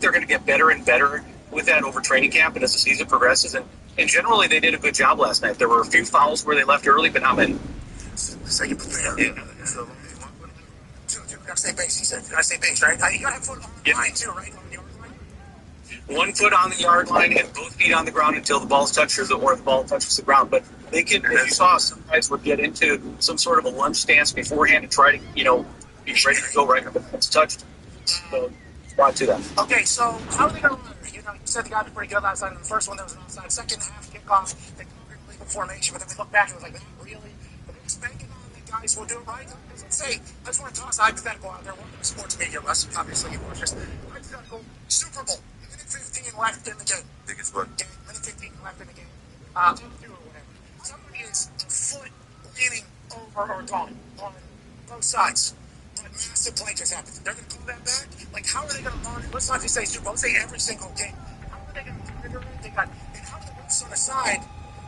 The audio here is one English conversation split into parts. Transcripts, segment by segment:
they're going to get better and better with that over training camp and as the season progresses. And generally, they did a good job last night. There were a few fouls where they left early, but not many. So you put the I say base, he said. I say base, right? You got to have foot on the line, too, right? On the yard line? 1 foot on the yard line and both feet on the ground until the ball touches the ball touches the ground. But they can, as you saw, some guys would get into some sort of a lunge stance beforehand and try to, be ready to go right when it's touched. So, spot to that. Okay, so how are they going to learn? You said the guys were pretty good last night in the first one. That was an offside. Second half kickoff, they couldn't legal formation, but then we look back and it was like, really? But they're expecting on the guys will do it right. Let's say, I just want to toss a hypothetical out there. One of the sports media, Russ, obviously you watch this. Hypothetical Super Bowl, minute 15 left in the game. I think it's what? Minute 15 left in the game. Or whatever. Somebody is a foot leaning over or gone on both sides. But massive play just happened. They're going to pull that back? Like, how are they going to learn it? Let's not just say Super Bowl. Let's say every single game. How are they going to trigger it? And how are the refs on the side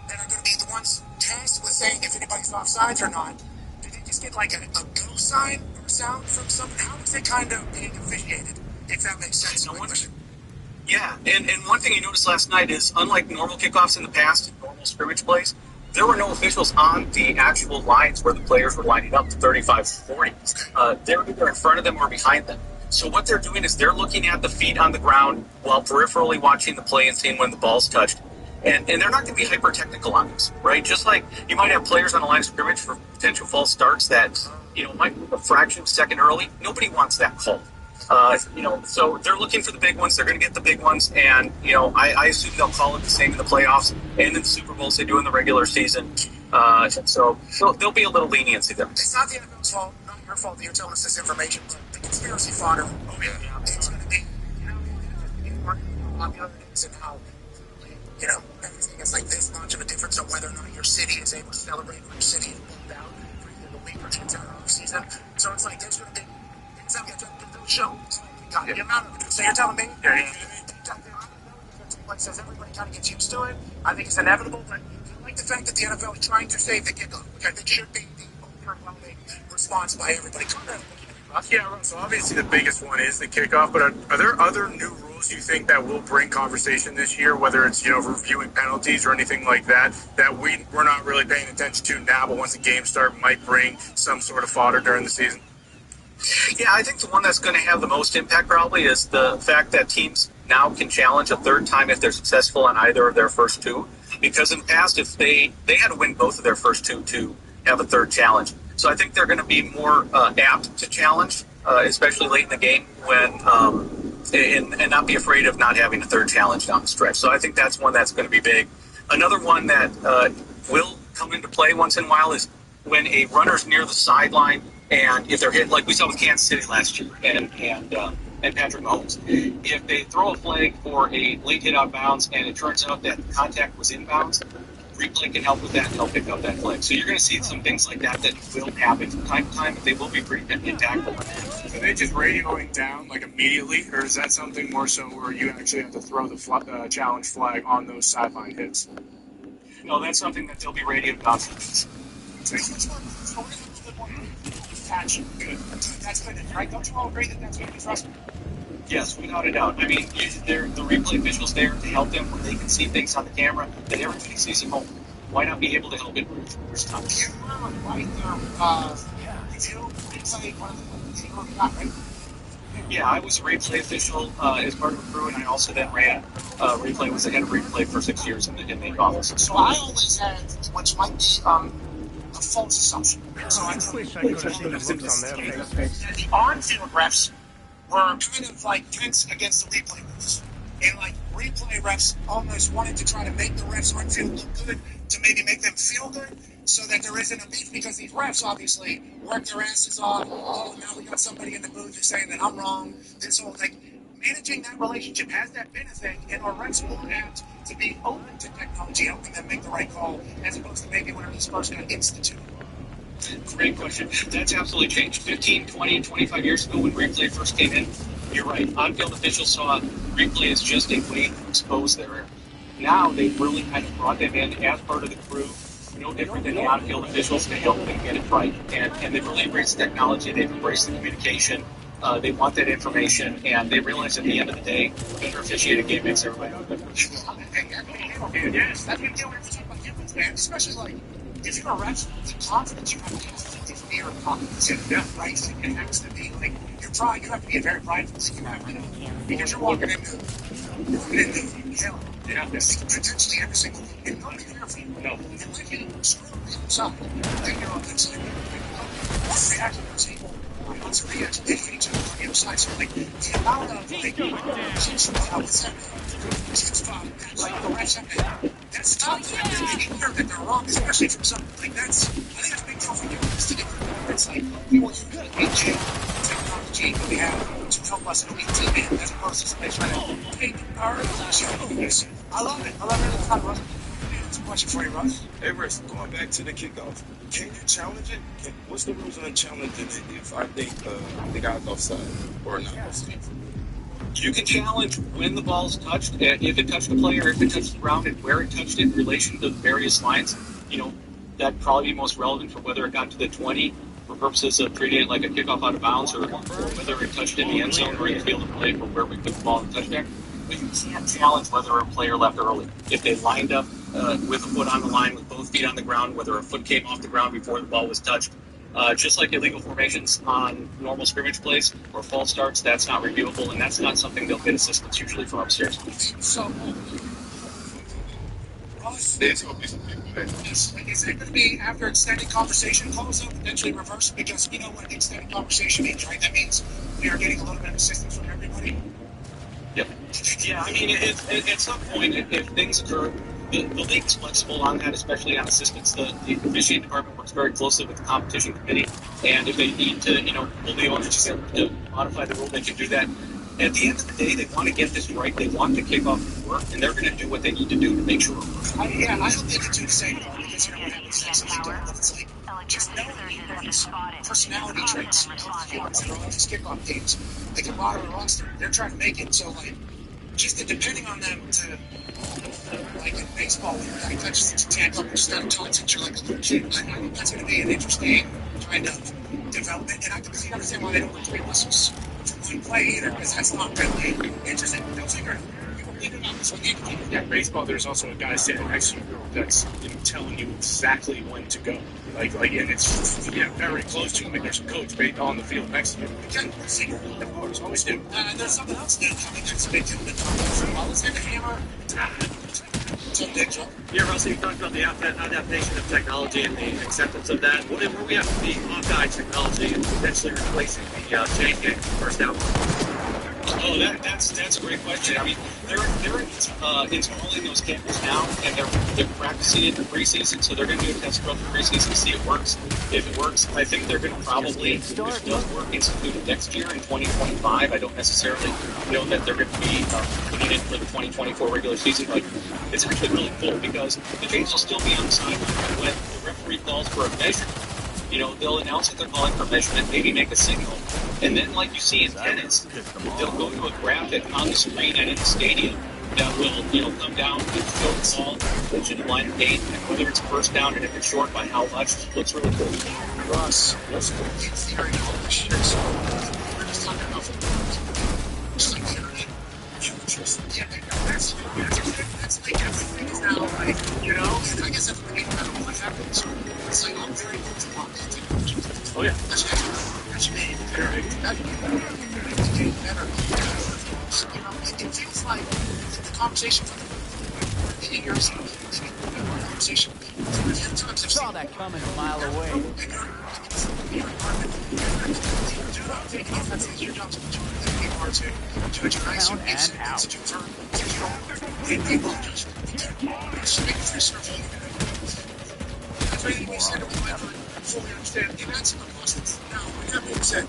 that are going to be the ones tasked with saying if anybody's offsides or not? Do they just get like a go sign or sound from someone? How is it kind of being officiated? If that makes sense. Yeah, and one thing you noticed last night is, unlike normal kickoffs in the past, normal scrimmage plays, there were no officials on the actual lines where the players were lining up, the 35-40. They were either in front of them or behind them. So what they're doing is they're looking at the feet on the ground while peripherally watching the play and seeing when the ball's touched. And they're not going to be hyper-technical on this, right? Just like you might have players on the line of scrimmage for potential false starts that, might move a fraction of a second early. Nobody wants that call. So they're looking for the big ones. They're going to get the big ones. And, I assume they'll call it the same in the playoffs and in the Super Bowls they do in the regular season. So there'll be a little leniency there. It's not the NFL's fault, not your fault that you're telling us this information, but the conspiracy fodder. Oh, yeah. It's going to be, popular things and how, everything is like this much of a difference on whether or not your city is able to celebrate or your city is booked out for either the week or the entire off-season. So it's like there's going to be show. God, the amount of it. So you're telling me? Says everybody kind of gets used to it. I think it's inevitable, but I like the fact that the NFL is trying to save the kickoff, which I think should be the overwhelming response by everybody. Yeah, so obviously the biggest one is the kickoff, but are there other new rules you think that will bring conversation this year, whether it's, reviewing penalties or anything like that we're not really paying attention to now, but once the game starts might bring some sort of fodder during the season? Yeah, I think the one that's going to have the most impact probably is the fact that teams now can challenge a third time if they're successful on either of their first two. Because in the past, if they had to win both of their first two to have a third challenge. So I think they're going to be more apt to challenge, especially late in the game when and not be afraid of not having a third challenge down the stretch. So I think that's one that's going to be big. Another one that will come into play once in a while is when a runner's near the sideline and if they're hit, like we saw with Kansas City last year and Patrick Mahomes, if they throw a flag for a late hit out of bounds and it turns out that the contact was inbounds, replay can help with that and help pick up that flag. So you're going to see some things like that will happen from time to time, but they will be pretty impactful. Are they just radioing down like immediately, or is that something more so where you actually have to throw the challenge flag on those sideline hits? No, that's something that they'll be radioed down. That's good, right? Don't you all agree that that's going to be frustrating? Yes, without a doubt. I mean, the replay officials there to help them where they can see things on the camera that everybody sees at home. Why not be able to help it first time? You were right there. Did you replay one of the you got, right? Yeah, I was a replay official as part of a crew, and I also then ran replay, was the head of replay for 6 years in the office. So I always had, which might be a false assumption. So I wish I could have seen the looks on their face. The on-field refs were kind of like tense against the replay refs. And like replay refs almost wanted to try to make the refs on field look good to maybe make them feel good so that there isn't a beef because these refs obviously work their asses off. Oh, now we got somebody in the booth who's saying that I'm wrong. This whole thing. Managing that relationship, has that been a thing? And are refs more apt to be open to technology helping them make the right call as opposed to maybe when it was first got instituted? Great question. That's absolutely changed. 15, 20, 25 years ago when replay first came in, you're right. On-field officials saw replay as just a way to expose their error. Now they've really kind of brought them in as part of the crew, no different than the on-field officials to help them get it right. And they've really embraced technology. They've embraced the communication. They want that information, and they realize at the end of the day, better officiated game makes everybody look better. Yes, that's what we're talking about humans, man. Especially like if you're a ref, the confidence you have to have is fear of confidence. Yeah, right. It has to be like you have to be a very prideful thing you have to because you're walking into hell. Yeah, yes. Potentially every single thing. And nobody there for you. No. And let you screw up the inside. Then you're on the inside. One reaction was equal. What's the reaction? They hit each other on the other side. So like the amount of like what's that? Like the refs have to, that's tough. They need to hear that they're wrong, especially from something like that's. I think that's a big deal for humans to get. It's like we will use AJ technology that we have to help us in a weak team as opposed to somebody trying to take our shoes. I love it. I love it. It's not Russ. It's a question for you, Russ. Hey, Russ, going back to the kickoff, can you challenge it? What's the rules on challenging it if I think the guy's offside or not offside? You can challenge when the ball's touched, if it touched the player, if it touched the ground, and where it touched it in relation to the various lines. That'd probably be most relevant for whether it got to the 20 for purposes of treating it like a kickoff out of bounds, or whether it touched in the end zone or in the field of play for where we put the ball in the touchdown. But you can't challenge whether a player left early. If they lined up with a foot on the line, with both feet on the ground, whether a foot came off the ground before the ball was touched. Just like illegal formations on normal scrimmage plays or false starts, that's not reviewable, and that's not something they'll get assistance usually from upstairs. So, Ross, is it going to be after extended conversation, close up, potentially reverse? Because you know what extended conversation means, right? That means we are getting a little bit of assistance from everybody. Yep. Yeah, I mean, at some point, if things occur, the league's flexible on that, especially on assistance. The officiating department works very closely with the competition committee, and if they need to, pull the owners to modify the rule, they can do that. At the end of the day, they want to get this right. They want the kickoff to work, and they're going to do what they need to do to make sure it works. I don't think it's too insane at all because what happens next is it's like just know everybody's personality traits. Humans that are on these kickoff teams, they can moderate roster. They're trying to make it so like just depending on them to. Like in baseball, like that's just tank up and start talking since you're like a little kid. I think that's going to be an interesting kind of development, and I completely understand why they don't want three whistles for one play either, because that's not really interesting. Those are Yeah, baseball. There's also a guy standing next to you that's telling you exactly when to go. Like, and it's very close to him. Like there's a coach on the field next to you. Of course, always do. There's something else new coming that's a big deal. I was in the hammer. Yeah, Russell, you talked about the adaptation of technology and the acceptance of that. What do we have to be Hawkeye technology and potentially replacing the chain gang first down? Oh, that's a great question. I mean, they're installing those cameras now, and they're practicing it in the preseason, so they're going to do a test throughout the preseason to see if it works. If it works, I think they're going to probably, if it does work, institute it next year in 2025. I don't necessarily know that they're going to be putting it for the 2024 regular season, but it's actually really cool because the Jays will still be on the sideline when the referee calls for a measurement. They'll announce that they're calling for measurement, maybe make a signal, and then like you see in tennis, they'll go to a graphic on the screen and in the stadium that will, come down and show the ball, which is the line of gate, and whether it's first down and if it's short by how much. It looks really cool. Russ, what's the theory of all this shit? So we're just talking about just like theory. Yeah, that's like everything is now like, and I guess that's what happens. It's like, I'm very good to talk to technology. Oh, yeah. That's me. That's better. It feels like the conversation for the years, the conversation. Saw that coming a mile away. Count and everything we said, we might not fully understand the events of the process. Now, with that being said,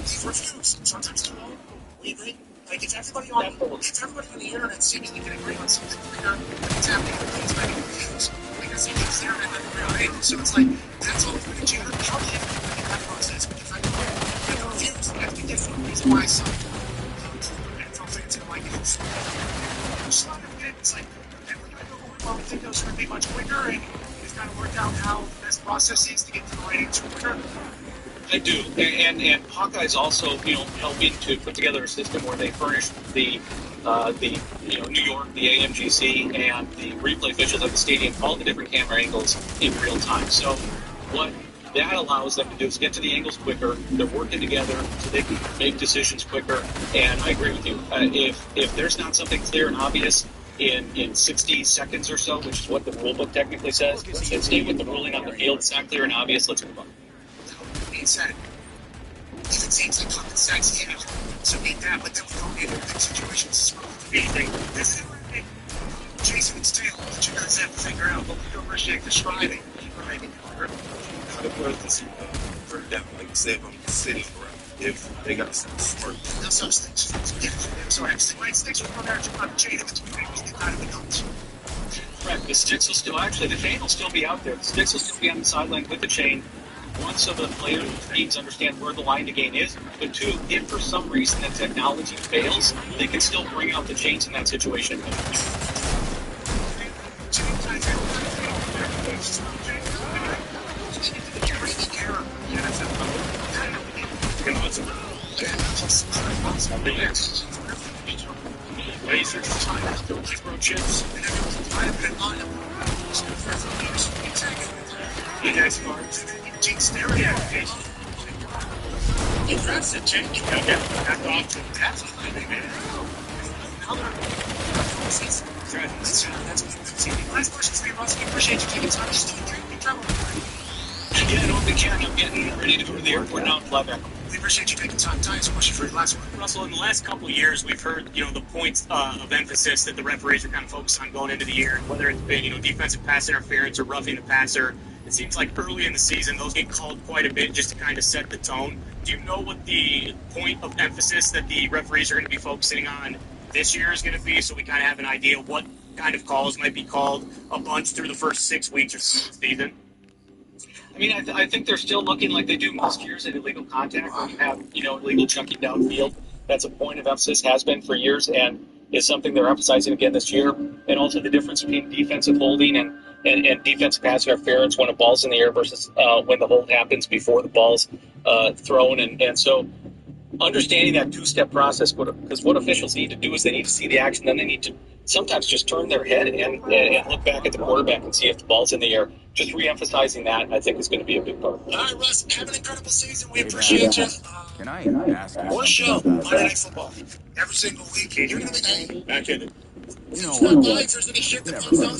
these reviews, sometimes too long, we agree. Like, if everybody on the internet seemingly can agree on something clear, it's happening with these many reviews. Because the internet doesn't agree on it. So it's like, that's all it's going to do. How do you get that process? Because I know reviews have to be different. The reason why I saw NFL fans don't like it. It's like, well, we think those are going to be much quicker, and we've kind of worked out how the best process is to get to the right answer quicker. I do, and Hawkeye's also helping to put together a system where they furnish the New York, the AMGC, and the replay officials at the stadium all the different camera angles in real time. So what that allows them to do is get to the angles quicker. They're working together so they can make decisions quicker. And I agree with you. If there's not something clear and obvious in 60 seconds or so, which is what the rule book technically says, stay with the ruling on the field. It's not clear and obvious. Let's move on. Being said, even teams like common sense, yeah, so need that, but then we don't need big situations. This is chasing its tail that you guys have to figure out, but we don't appreciate describing. Right? How to put this for them, like say if I'm sitting around, if they got some smart. No such things. So actually, my sticks will come there to on the chain in between angles, they kind of be nuts. Correct. The sticks will still, actually, the chain will still be out there. The sticks will still be on the sideline with the chain. One, so the players and teams understand where the line to gain is. But two, if for some reason the technology fails, they can still bring out the chains in that situation. Lasers, chips. You guys Jinx there. That's a change. That's awesome. That's what I mean. Last question for you, Russ. We appreciate you taking time to stay in trouble. Yeah, no big check. I'm getting ready to go to the airport now and fly back. We appreciate you taking time. Ty's question for you, last one. Russell, in the last couple of years, we've heard, the points of emphasis that the referees are kind of focused on going into the year, whether it's been, defensive pass interference or roughing the passer. It seems like early in the season, those get called quite a bit just to kind of set the tone. Do you know what the point of emphasis that the referees are going to be focusing on this year is going to be, so we kind of have an idea what kind of calls might be called a bunch through the first 6 weeks or so of the season? I mean, I think they're still looking like they do most years at illegal contact when you have, illegal chunking downfield. That's a point of emphasis, has been for years, and is something they're emphasizing again this year. And also the difference between defensive holding and defensive pass interference when a ball's in the air versus when the hold happens before the ball's thrown. And so understanding that two-step process, because what officials need to do is they need to see the action, then they need to sometimes just turn their head and look back at the quarterback and see if the ball's in the air. Just re-emphasizing that, I think, is going to be a big part. All right, Russ, have an incredible season. We appreciate you. Can I ask you One show, something? Monday Night Football. Every single week. You're going to be Back in it. You know stop by what? if there's any shit that comes up.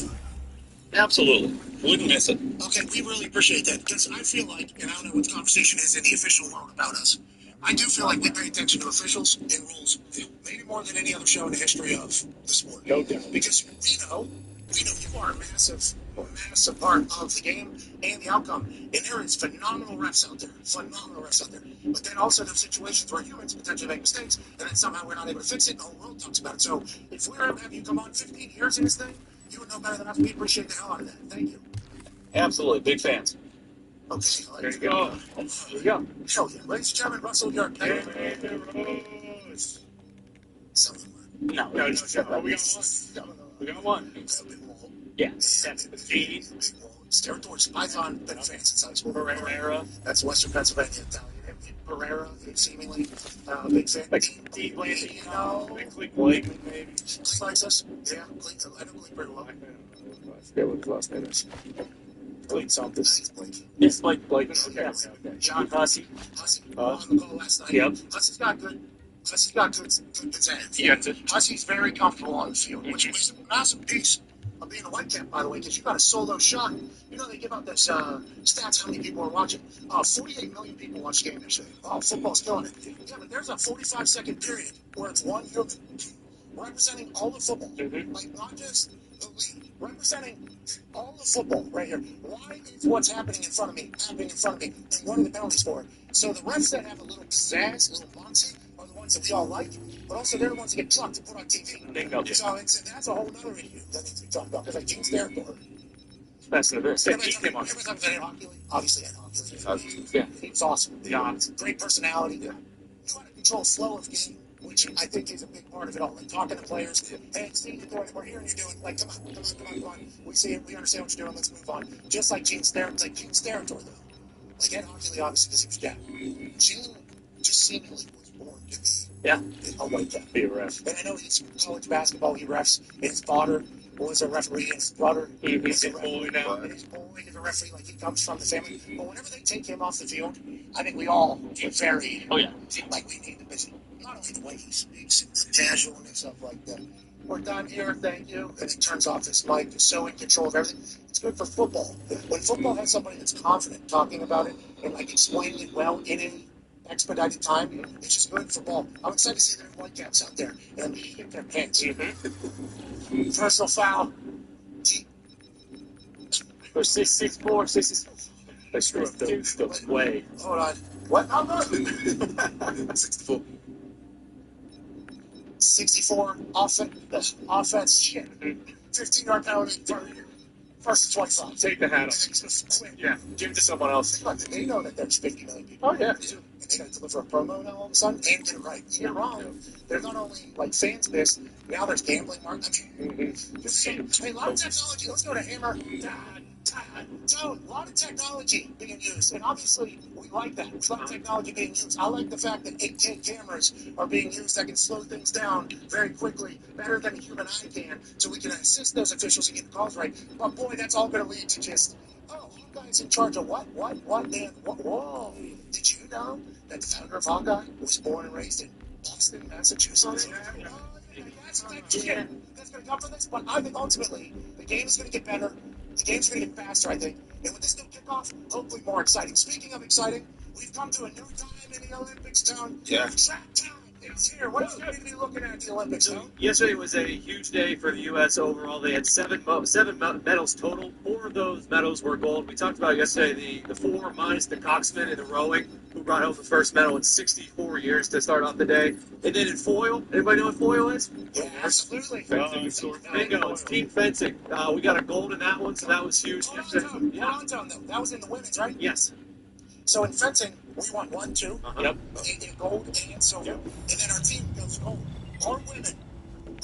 Absolutely. Wouldn't miss it. Okay, we really appreciate that, because I feel like, and I don't know what the conversation is in the official world about us, I do feel like we pay attention to officials and rules maybe more than any other show in the history of the sport. No doubt. Because we know you are a massive part of the game and the outcome. And there is phenomenal refs out there. But then also there's situations where humans potentially make mistakes, and then somehow we're not able to fix it, and the whole world talks about it. So if we were able to have you come on 15 years in this thing, you would know better than us. We appreciate the hell out of that. Thank you. Absolutely. Big fans. Okay, There you go. There you go. Hell yeah. Ladies and gentlemen, Russell York. No, we got one. Yeah. That's the Territories, Python, been a fan since high school. Pereira. That's Western Pennsylvania Italian. Pereira, seemingly big fan. Deep Blake, maybe. He likes us. Yeah, Blake, I know Blake very well. I forget what the last name is. Blake something. It's Blake. Yes, Blake. Okay. John Hussey. On the call last night. Yep. Hussey's got good hands. He gets it. Hussey's very comfortable on the field, which is a massive piece of being a white cap, by the way, because you got a solo shot. They give out this stats how many people are watching. 48 million people watch the game yesterday. Oh, football's killing it. Yeah, but there's a 45-second period where it's one human representing all of football. Like, not just the league, representing all of football right here. Why is what's happening in front of me, and what are the penalties for it? So the refs that have a little pizzazz, a little moxie, are the ones that we all like, but also they're the ones that get trucked and put on TV. Bingo. So that's a whole other issue that needs to be talked about, because like Gene's territory. That's the best. Every time I've been in hockey league, obviously I know hockey league. Yeah. He's awesome. Great personality. Yeah. You want to control flow of game, which I think is a big part of it all. Like talking to players, hey, Steve, we're hearing you're doing, like, come on. We see it, we understand what you're doing, let's move on. Just like Gene's territory, though. Like Ed Hockley, obviously, because he was dead. Jalen just seemingly was born to be a white guy. Be a ref. And I know he's college basketball, he refs, and his daughter was a referee, and his brother He's a a boy now. and his boy is a referee, like he comes from the family. But whenever they take him off the field, I think we all get very, like we need to visit. Not only the way he speaks, the casualness of like the, we're done here, thank you, and he turns off his mic, is so in control of everything. It's good for football. When football has somebody that's confident talking about it and like explaining it well in an expedited time, it's just good for ball. I'm excited to see the Whitecaps out there and be in their pants. Personal foul. Or 6'4", 6'6". They screw up the way. Hold on. What number? 64. 64 offense. Shit. 15-yard penalty. First 25. Take the hat off. Yeah, give it to someone else. Look, they know that there's 50 million people. Oh, yeah. And they got to deliver a promo now all of a sudden and get it right. You're wrong. They're not only like fans of this, now there's gambling markets. I mean, a lot of technology. Let's go to Hammer. So, a lot of technology being used, and obviously we like that. There's a lot of technology being used. I like the fact that 8K cameras are being used that can slow things down very quickly, better than a human eye can, so we can assist those officials and get the calls right. But boy, that's all going to lead to just, Hawkeye's in charge of what, and what, whoa. Did you know that the founder of Hawkeye was born and raised in Boston, Massachusetts? That's going to come from this, but I think ultimately the game is going to get better. The game's going to get faster, I think. And with this new kickoff, hopefully more exciting. Speaking of exciting, we've come to a new time in the Olympics, Tone. Yeah. Track time is here. What else are we going to be looking at the Olympics, Tone? Yesterday was a huge day for the U.S. overall. They had seven medals total. 4 of those medals were gold. We talked about yesterday the 4 minus the coxswain in the rowing, who brought home the first medal in 64 years to start off the day. And then in foil, anybody know what foil is? Yeah, absolutely. Bingo, it's team fencing. We got a gold in that one, so that was huge. Hold on, Tone, though. That was in the women's, right? Yes. So in fencing, we won 1, 2. Yep. In gold and silver. Yep. And then our team goes gold. Our women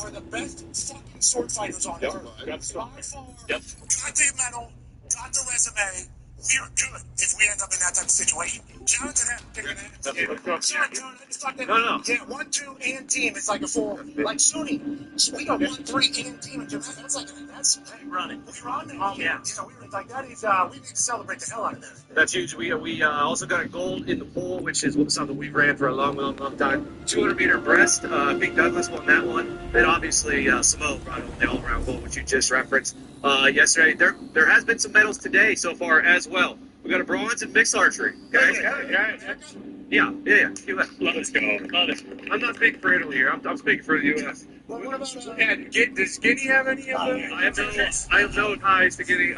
are the best fucking sword fighters on earth. By far. Yep. Got the medal, got the resume. We're good if we end up in that type of situation. Shout out to them. Sorry, Tone, I just thought that. No. Yeah, 1, 2, and team. It's like a full, like Sunni. So we go 1, 3, and team. And that's like, that's Running. we run it. Yeah. We were like, that is, we need to celebrate the hell out of that. That's huge. We also got a gold in the pole, which is something we ran for a long time. 200-meter breast. Pete Douglas won that one. Then obviously Samoa brought home the all-around gold, which you just referenced yesterday. There has been some medals today so far as well. We got a bronze in mixed archery. Okay? Yeah. Let's go. Love it. I'm not speaking for Italy here. I'm speaking for the U.S. What about, Does Guinea have any of them? I have no ties to getting.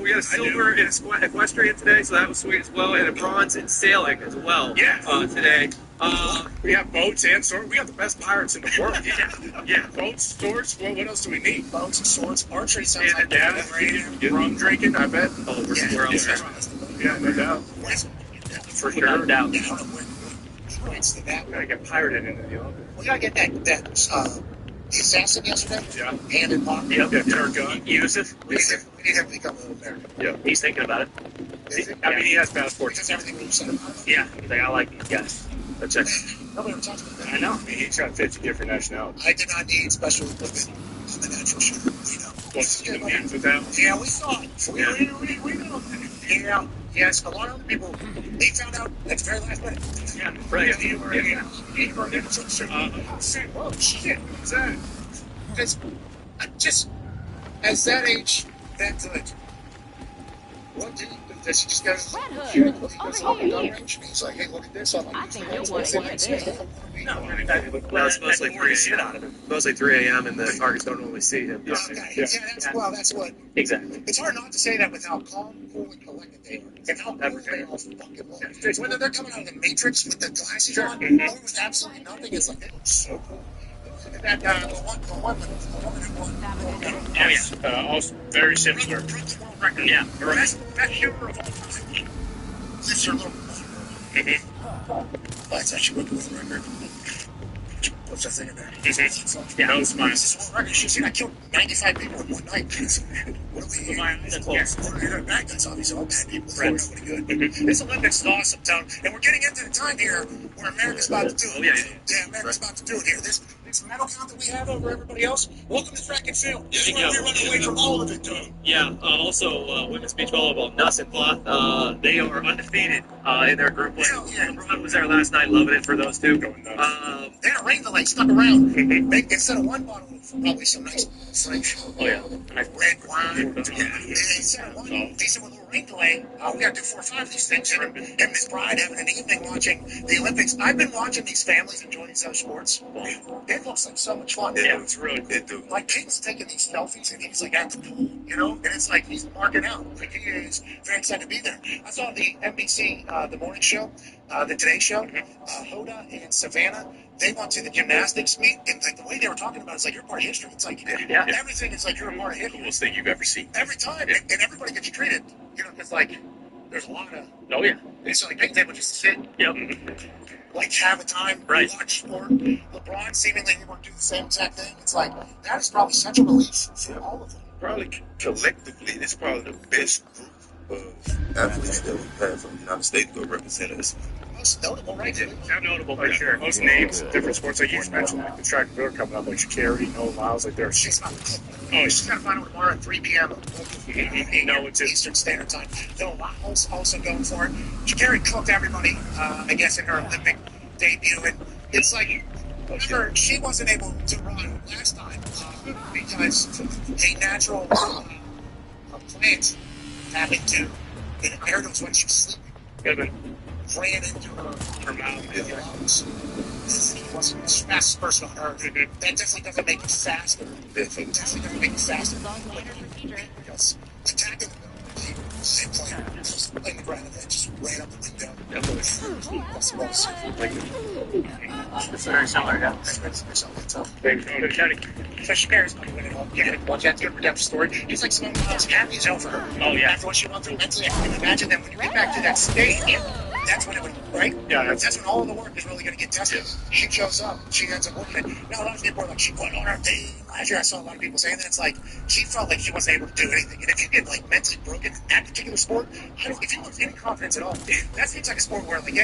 We got a silver in equestrian today, so that was sweet as well, and a bronze in sailing as well. Today. We have boats and swords. We got the best pirates in the world. Yeah. Boats, swords. Well, what else do we need? boats and swords? Archery sounds like Rum drinking, I bet. Oh, we're all set. Yeah, no doubt. For sure. No doubt. Gotta get pirated into the Olympics. We gotta get that the assassin yesterday. Yeah. Hand in pocket. Yep. Turk gun. Yusuf. We need him to become an American. Yeah. He's thinking about it. I mean, he has passports. Because everything we've said about him. Yeah. He's like, I like these guys. That's it. Nobody ever talks about that. I know. He's got 50 different nationalities. I did not need special equipment on the natural shooter. What's the news with that? Yeah, we saw it. We know that. Yeah. Yes, a lot of other people, they found out at the very last minute. Yeah. Right. Whoa, shit. What's that? Because just as that age, that good. What did he do? Does he just go here? He's like, hey, look at this. I think you'll want to hear this. Well, it's mostly 3 a.m. Mostly 3 a.m. and the targets don't normally see him. Okay. Yeah, that's what. Exactly. It's hard not to say that with how calm, cool, and collected they are. And how cool they all fucking look. Whether they're coming out of the Matrix with the glasses on, or with absolutely nothing, it's like, they look so cool. That the woman who won. Oh, yeah. Also very similar. Record. Yeah. Best shooter of all time. This is your little. That's actually a good record. puts that thing in there. Yeah, that was smart. This is world record. She's seen I killed 95 people in one night. What do we? My eyes are closed. Bad guys, obviously, all bad people. Nobody good. This Olympics is awesome, Tone. And we're getting into the time here where America's about to do it. Oh, yeah. America's about to do it here. This medal count that we have over everybody else. Welcome to track and field. This is where we're running away from all of it, Tone. Yeah, also women's beach volleyball, Nuss and Cloth, they are undefeated in their group play. LeBron was there last night, loving it for those two. They had a rain delay stuck around. Instead of one bottle of probably some nice French. Oh, yeah. Red wine. Instead of one decent with a little rain delay, we got to do 4 or 5 of these things. And Miss Bride having an evening watching the Olympics. I've been watching these families enjoying these other sports. It looks like so much fun. Yeah, it's really good, dude. Like Peyton's taking these selfies and he's like at the pool, you know, and it's like he's marking out. Like he is very excited to be there. I saw the NBC, the morning show, the Today Show, Hoda and Savannah. They went to the gymnastics meet, and like the way they were talking about it, it's like you're part of history. It's like everything is like you're a part of history. Coolest thing you've ever seen. Every time, and everybody gets treated, you know, because like there's a lot of. Oh, yeah. It's like they would just sit. Yep. Like have a time, watch sport. LeBron seemingly able to do the same exact thing. It's like that is probably such a relief for all of them. Probably collectively, it's probably the best group of athletes that we've had from the United States go represent us. Most notable, right? Not notable for sure. Most names, different sports. Like you just mentioned, like the track and field coming up, like Sha'Carri, Noah Lyles, like they're. She's not. She's got to find out tomorrow at 3 p.m. No, it's Eastern Standard Time. Noah Lyles also going for it. Sha'Carri cooked everybody, I guess, in her Olympic debut, and it's like. Remember, she wasn't able to run last time because a natural plant having to inherit those when she was sleeping. Ran into her mouth. He wasn't the fastest person on earth. That definitely doesn't make it faster. Definitely doesn't make it faster. Because attacking the same player, just laying the ground and then just ran up the window. That's the most. It's very similar, yeah. So she cares about winning all. Yeah, watch that good redemption story. He's like Simone Biles, happy as hell for her. Oh, yeah. After what she went through mentally, I can imagine that when you get back to that state, that's when it would, right? Yeah, that's when all of the work is really going to get tested. She shows up, she ends up working it. Now, a lot of people are like, she went on her day. Last year, I saw a lot of people saying that it's like, she felt like she wasn't able to do anything. And if you get like mentally broken in that particular sport, if you lose any confidence at all, that seems like a sport where like, like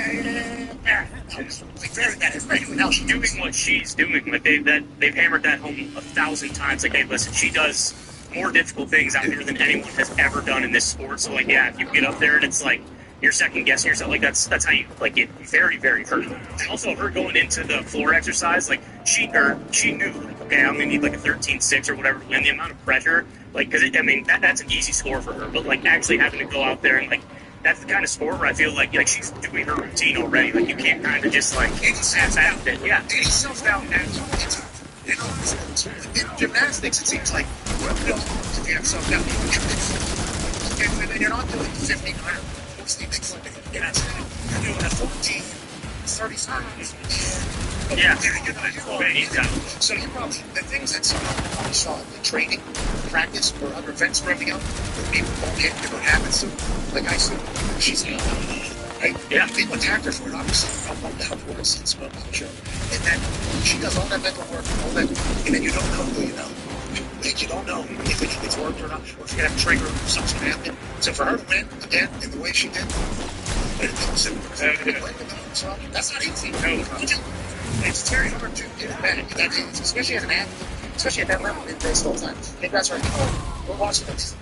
very bad. It's very good. Now she's doing what she's doing. Like they've hammered that home 1,000 times. Like, hey, listen, she does more difficult things out here than anyone has ever done in this sport. So like, yeah, if you get up there and it's like, you're second guessing yourself. Like that's how you like get very, very hurt. Also, her going into the floor exercise, like she knew, like, okay, I'm gonna need like a 13.6 or whatever, and the amount of pressure, like, because I mean that's an easy score for her. But like actually having to go out there and like that's the kind of sport where I feel like she's doing her routine already. Like you can't kind of just like half it. Yeah. And he's self-doubt naturally. You know, in gymnastics, it seems like you have self-doubt. And you're not doing 1,500. You're doing a 14, 30 seconds. Yeah. So you probably, the things that someone probably saw in the training, practice, or other events growing up, where people won't get what happens to them. Like I said, she's right? Yeah. People attacked her for it, obviously. One down for us, it's about the show. And then she does all that mental work, all that, and then you don't know who you know. Like you don't know if it's worked or not, or if you're gonna have a trigger, or something's gonna happen. So for her to win again in the way she did, that's not easy. No. It's very hard to get it back. Especially as an athlete, especially at that level in baseball time. I think that's right. We're watching this.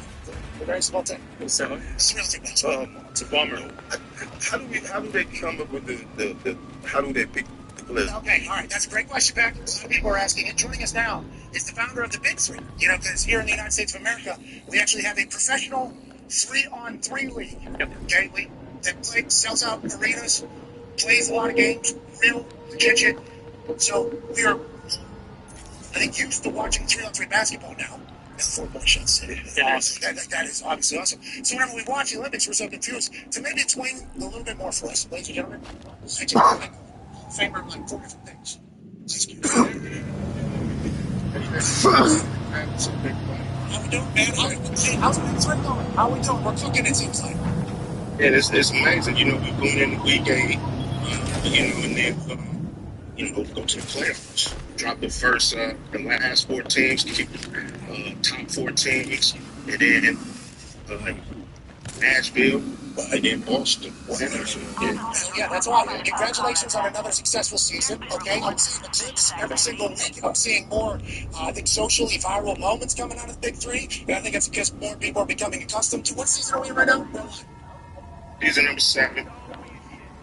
We're very small team. So it's a real team basketball. It's a bummer. How do they come up with the how do they pick the players? Okay, all right, that's a great question, Pat. Some people are asking. And joining us now is the founder of the Big Three. You know, because here in the United States of America, we actually have a professional 3-on-3 league. Yep. Okay, that sells out arenas, plays a lot of games, real legit. So we are, I think, used to watching 3-on-3 basketball now. And 4-point shots. That is obviously awesome. So whenever we watch the Olympics, we're so confused. So maybe explain a little bit more for us, ladies and gentlemen. Favorite like 4 different things. How we doing, man? How's the going? How we doing? We're cooking, it seems like. Yeah, it's amazing. You know, we're going in the weekend, you know, and then go to the playoffs. Drop the last 4 teams, keep top 4 teams, and then Nashville, and then Boston. Yeah, that's all. Congratulations on another successful season. Okay, I'm seeing the clips every single week. I'm seeing more, I think, socially viral moments coming out of the Big Three. And I think it's because more people are becoming accustomed to what season are we in right now? Season number 7.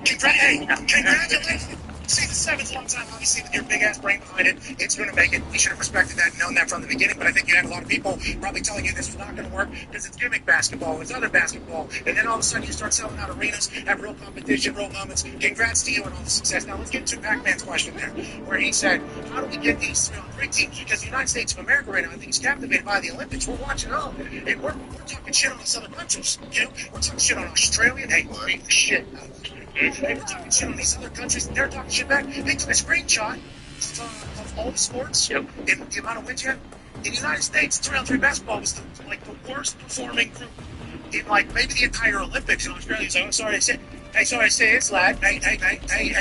Congratulations. Season 7's a long time, obviously, with your big ass brain behind it. It's going to make it. We should have respected that and known that from the beginning. But I think you had a lot of people probably telling you this was not going to work because it's gimmick basketball, it's other basketball. And then all of a sudden you start selling out arenas, have real competition, real moments. Congrats to you on all the success. Now let's get to Pac-Man's question there, where he said, how do we get these 3-on-3 teams? Because the United States of America right now, I think, is captivated by the Olympics. We're watching it all. And we're talking shit on these other countries. You know, we're talking shit on Australia. Hey, we're beating the shit out of them. They were talking shit on these other countries, and they're talking shit back. They took a screenshot of all the sports and the amount of wins you had. In the United States, 3-on-3 basketball was the worst performing group in maybe the entire Olympics. In Australia, so sorry to say it's lad. Hey,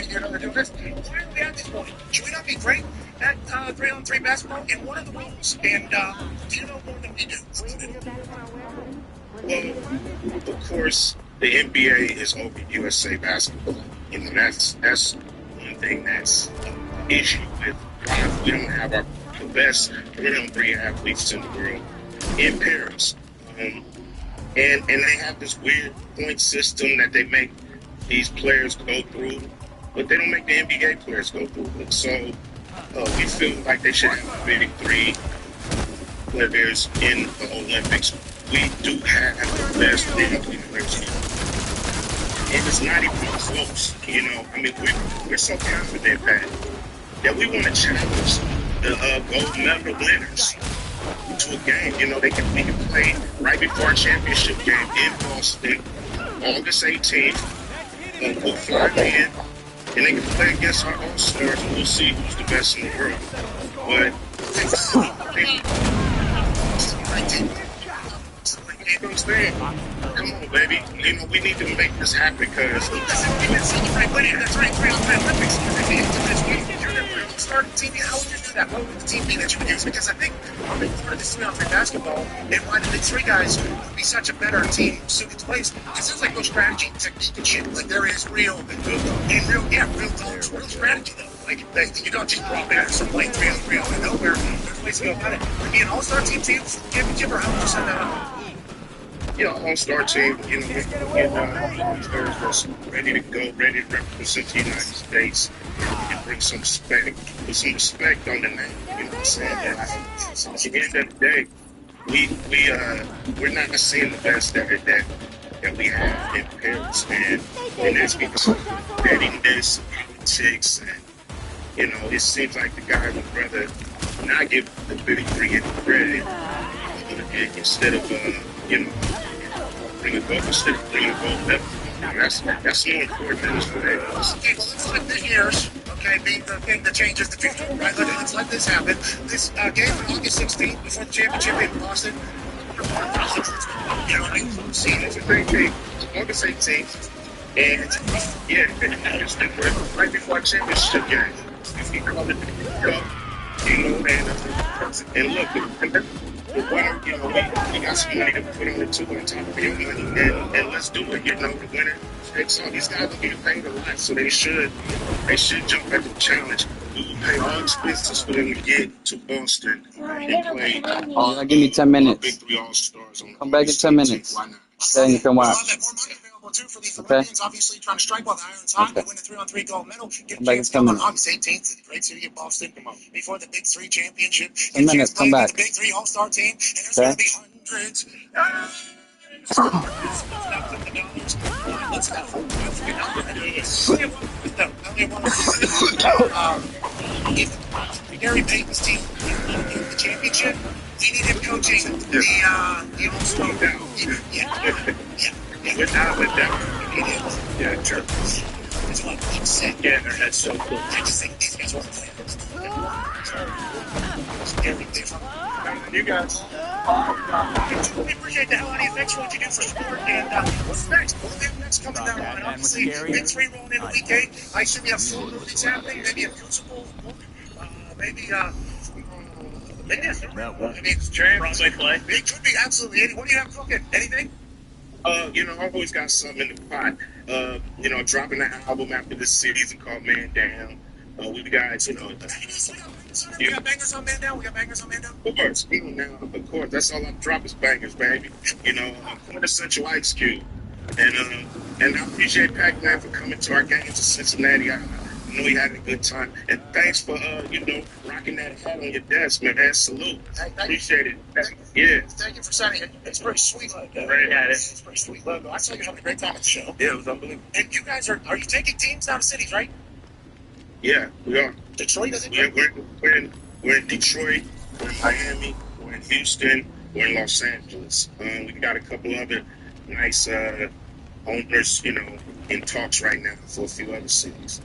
you know they're doing this. Why are we at this point? Should we not be great at 3-on-3 basketball? And what are the rules? And do you know more than we do? Well, of course, the NBA is over USA basketball. You know, that's one thing that's an issue with why we don't have the best 3-on-3 athletes in the world in Paris. And they have this weird point system that they make these players go through, but they don't make the NBA players go through it. So we feel like they should have the big 3 players in the Olympics. We do have the best 3-on-3 players. And it's not even close, you know. I mean, we're so confident that we want to challenge the gold medal winners to a game. You know, we can play right before our championship game in Boston, August 18th. We'll fly in, and they can play against our All-Stars, and we'll see who's the best in the world. But come on, baby. You know, we need to make this happen because we didn't celebrate winning the 3-on-3 Olympics. You're going to start a team. How would you do that? What would the team be that you would use? Because I think a big part of this 3-on-3 basketball and why the big 3 guys would be such a better team suited to play. Because there's no strategy, technique, and shit. There is real strategy though. You don't just drop in and play 3-on-3 out of nowhere. There's ways to go about it. Would be an all-star team championship, or how would you set that up? All-star team, you know, players that's ready to go, ready to represent the United States, and bring some respect, put some respect on the name. You know what I'm saying? And at the end of the day, we're not seeing the best that we have in Paris, and that's because of pettiness, politics, and you know, it seems like the guy would rather not give the big 3 any credit instead of bring a gold instead of bringing a gold medal. That's more important than this for that. Okay, well, let's let this year's, be the thing that changes the future, right? Let's let this happen. This game on August 16th, before the championship in Boston, It's a great game. It's August 18th, and it's right before our championship game. If you call it the you know, and look, the winner, you know, we got some money to put on the 2 on top of your money, and let's do it. You know, the winner. So these guys are getting paid a lot, so they should jump at the challenge. We will pay all expenses for them to get to Boston and play. Give me 10 minutes. Big 3 All-Stars on Come back in 10 minutes. Why not? Then you can watch. Too, for these Olympians, obviously trying to strike while the iron's hot, to win the 3-on-3 gold medal, get a chance to come on August 18th to the great city of Boston before the Big 3 championship. 10 minutes, come back. The Big 3 All-Star team, and there's going to be hundreds. If Gary Payton's team win the championship, we need him coaching the All-Star. Without a doubt. Yeah, sure. That's what I'm saying. Yeah, that's so cool. I just think these guys want to play. It's very different. You guys. We appreciate the hell out of you. Thanks for what you do for sport. And what's next? What do next coming down the line? Obviously, Big 3 rolling into week 8. I assume you have 4 movies happening. Maybe a Crucible book. Maybe maybe a film. I mean, Broadway play. It could be absolutely. What do you have cooking? Anything? I've always got something in the pot. Dropping an album after this season called Man Down. We got, We got bangers on Man Down. of course, of course, that's all I'm dropping is bangers, baby. Quintessential Ice Cube. And I appreciate Pac-Man for coming to our games in Cincinnati. I know he had a good time. And thanks for, rocking that hat on your desk, man. Salute. Appreciate it. Thank you for signing it. It's pretty sweet. It's pretty sweet logo. I saw you having a great time at the show. Yeah, it was unbelievable. And you guys are you taking teams down to cities, right? Yeah, we are. Detroit, is it? We're in Detroit, we're in Miami, we're in Houston, we're in Los Angeles. We got a couple other nice owners, in talks right now for a few other cities.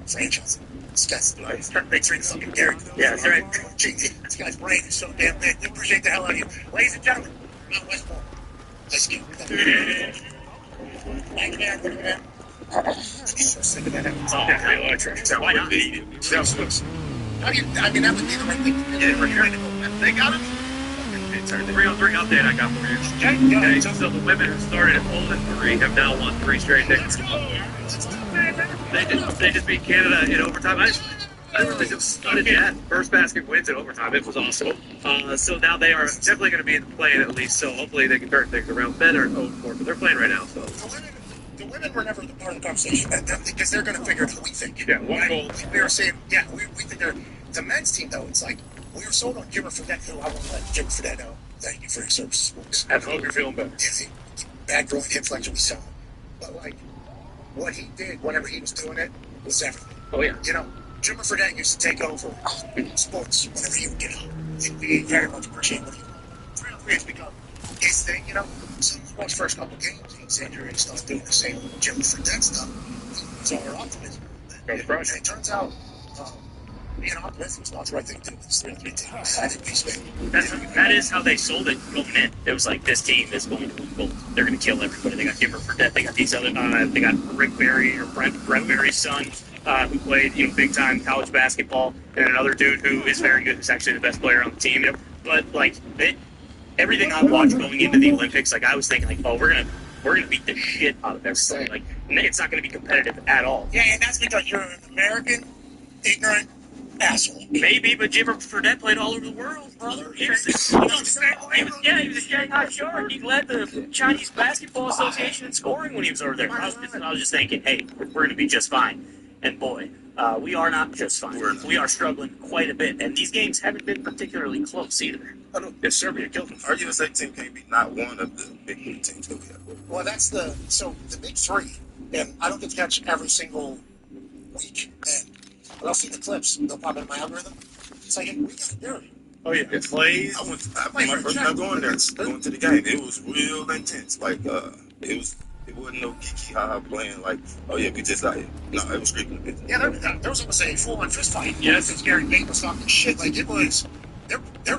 Franchise. This guy's Big 3 fucking Gary. Yeah, that's right. This guy's brain is so damn big. We appreciate the hell out of you. Ladies and gentlemen, Mount Westmore. Let's go. Thank you, man. He's so sick of that. Why not? How do you, I mean, that would be the right thing to do. They got him. 3-on-3 update I got for you. Okay, so the women who started at 0-3 have now won 3 straight days. They just beat Canada in overtime. I really just stunned that. First basket wins in overtime. It was awesome. So now they are definitely going to be in the play-in at least. So hopefully they can turn things around. Men are 0-4, but they're playing right now. So The women were never the part of the conversation because they're going to figure out what we think. Yeah, one goal. We were saying, we think they're the men's team though. It's like we were sold on Jimmer Fredette, who I want to let Jimmer Fredette know. Thank you for your services, folks. I hope you're feeling better. Bad growing hip flexor we saw, but like what he did whenever he was doing it was everything. Oh yeah. Jimmer Fredette used to take over sports whenever he would get home. I think we very much appreciate what he did. 3-on-3 has become his thing, So his first couple games, he's injured, he's not doing the same Jimmer Fredette stuff. It's our optimism. And it turns out being optimistic is not the right thing to do with this 3-on-3 team. I didn't expect. That is how they sold it going in. It was like, this team is going to win gold. They're going to kill everybody. They got Jimmer Fredette. They got these other. They got Rick Barry or Brent Barry's son, who played big time college basketball, and another dude who is very good. Who's actually the best player on the team. But everything I watched going into the Olympics, I was thinking we're gonna beat the shit out of everybody. It's not gonna be competitive at all. Yeah, and that's because you're an American, ignorant asshole. Maybe, but Jimmer Fredette played all over the world, brother. He was a Shanghai Shark. He led the Chinese Basketball Association in scoring when he was over there. I was just thinking, hey, we're going to be just fine. And boy, we are not just fine. We are struggling quite a bit. And these games haven't been particularly close either. Yes, Serbia killed them. Our USA team can't be not one of the big 3 teams that we have. Well, that's the big 3, and I don't get to catch every single week. But I'll see the clips. They'll pop into my algorithm. It's like, we got to do it. Oh yeah, it plays. I my first time going there, going to the game. It was real intense. It wasn't no geeky haha playing we just out here. No, it was creeping a bit. Yeah, there was almost a full-on fist fight. Yes, it's Gary Payton was talking shit. It was. They're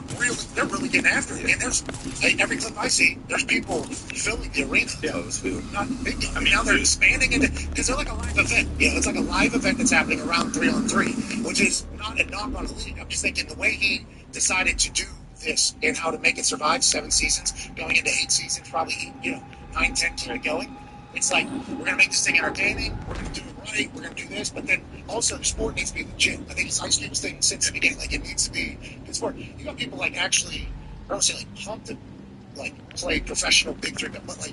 really getting after it. And there's every clip I see, there's people filling the arena. Yeah, it was filled. Not big. Now they're expanding it because they're like a live event. It's like a live event that's happening around 3-on-3, which is not a knock on the league. I'm just thinking the way he decided to do this and how to make it survive 7 seasons, going into 8 seasons, probably 9, 10 keep it going. It's like we're gonna make this thing entertaining. We're gonna do it right. We're gonna do this, but then also the sport needs to be legit. I think it's Ice Cube's thing since the beginning. It needs to be good sport. You got people actually, I don't say pumped to play professional Big 3, but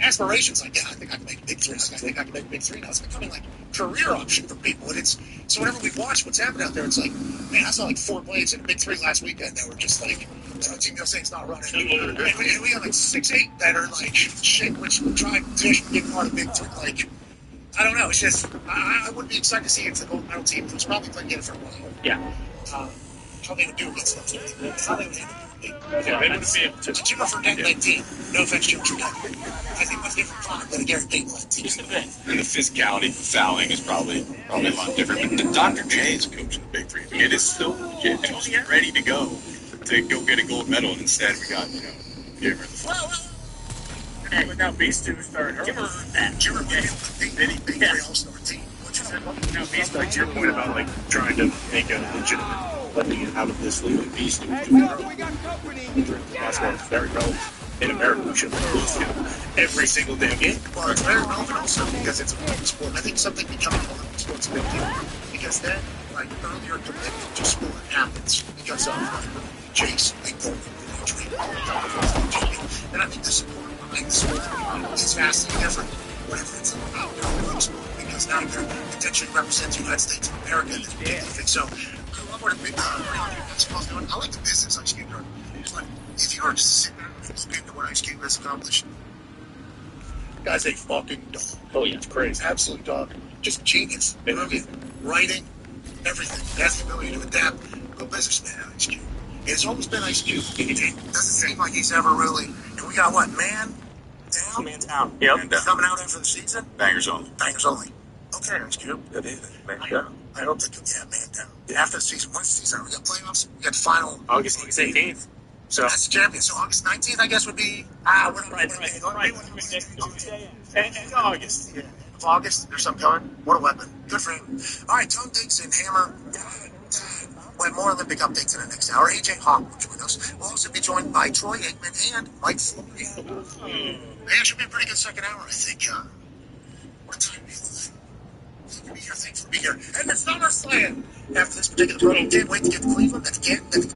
aspirations. I think I can make Big 3. I think I can make Big 3 now. It's becoming career option for people. And it's so whenever we watch what's happening out there, it's like, man, I saw 4 blades in Big 3 last weekend that were just Team USA's not running. And we got 6-8 that are shit, which would try to get part of Big 3. I don't know. It's just I wouldn't be excited to see it's the gold medal team who's probably playing it for a while. Yeah. How they would do against those. How they would handle it. Yeah, they wouldn't be able to. Jimmer Fredette-led team. No offense, Jimmer Fredette. I think much different climate than a Gary Payton-led team. Just a bit. And the physicality, fouling is probably a lot different. But the Dr. J is coaching the Big 3. It is so legit. And he's ready to go. to go get a gold medal. And instead, we got, gave her the flag. But now Beastu started hurt. Give her that. Give her a big all-star team. What you said? Now Beast, like to your point about like trying to make a legitimate living out of this league, Beastu is doing basketball is very relevant in America. We should lose him every single damn game. Well, it's very relevant also because it's a women's sport. I think something becoming a women's sport's a big deal because then, like, earlier commitment to sport happens because of Jake's big goal injury. And I think the support behind the sport is vastly different. Whatever it's about women's sport, because now you're potentially represents the United States of America in this particular thing. So I love what a big basketball's doing. I like the business Ice Cube doing. But if you were just sitting there and look into what Ice Cube has accomplished, guy's a fucking dog. Oh yeah, it's crazy. Absolute dog. Just genius. Brilliant. Writing, everything. He has the ability to adapt. Good businessman, Ice Cube. It's always been Ice Cube. It doesn't seem like he's ever really. And we got what, man? Down? Man down. Yep. And coming out after the season? Bangers only. Bangers only. Okay, Ice Cube. That is man down. I hope they yeah, man down. After the season, once the season, we got playoffs, we got the final. August 18th. So That's the champion. So August 19th, I guess, would be. We're not Right. End of August. Yeah, end of August. There's some coming. What a weapon. Good for him. All right, Tom Dixon, Hammer. We'll have more Olympic updates in the next hour. AJ Hawk will join us. We'll also be joined by Troy Aikman and Mike Flory. Yeah, it should be a pretty good second hour, I think. What time is it? Be here. Thanks for being here. And it's not our slam after this particular program. Can't wait to get to Cleveland. Again.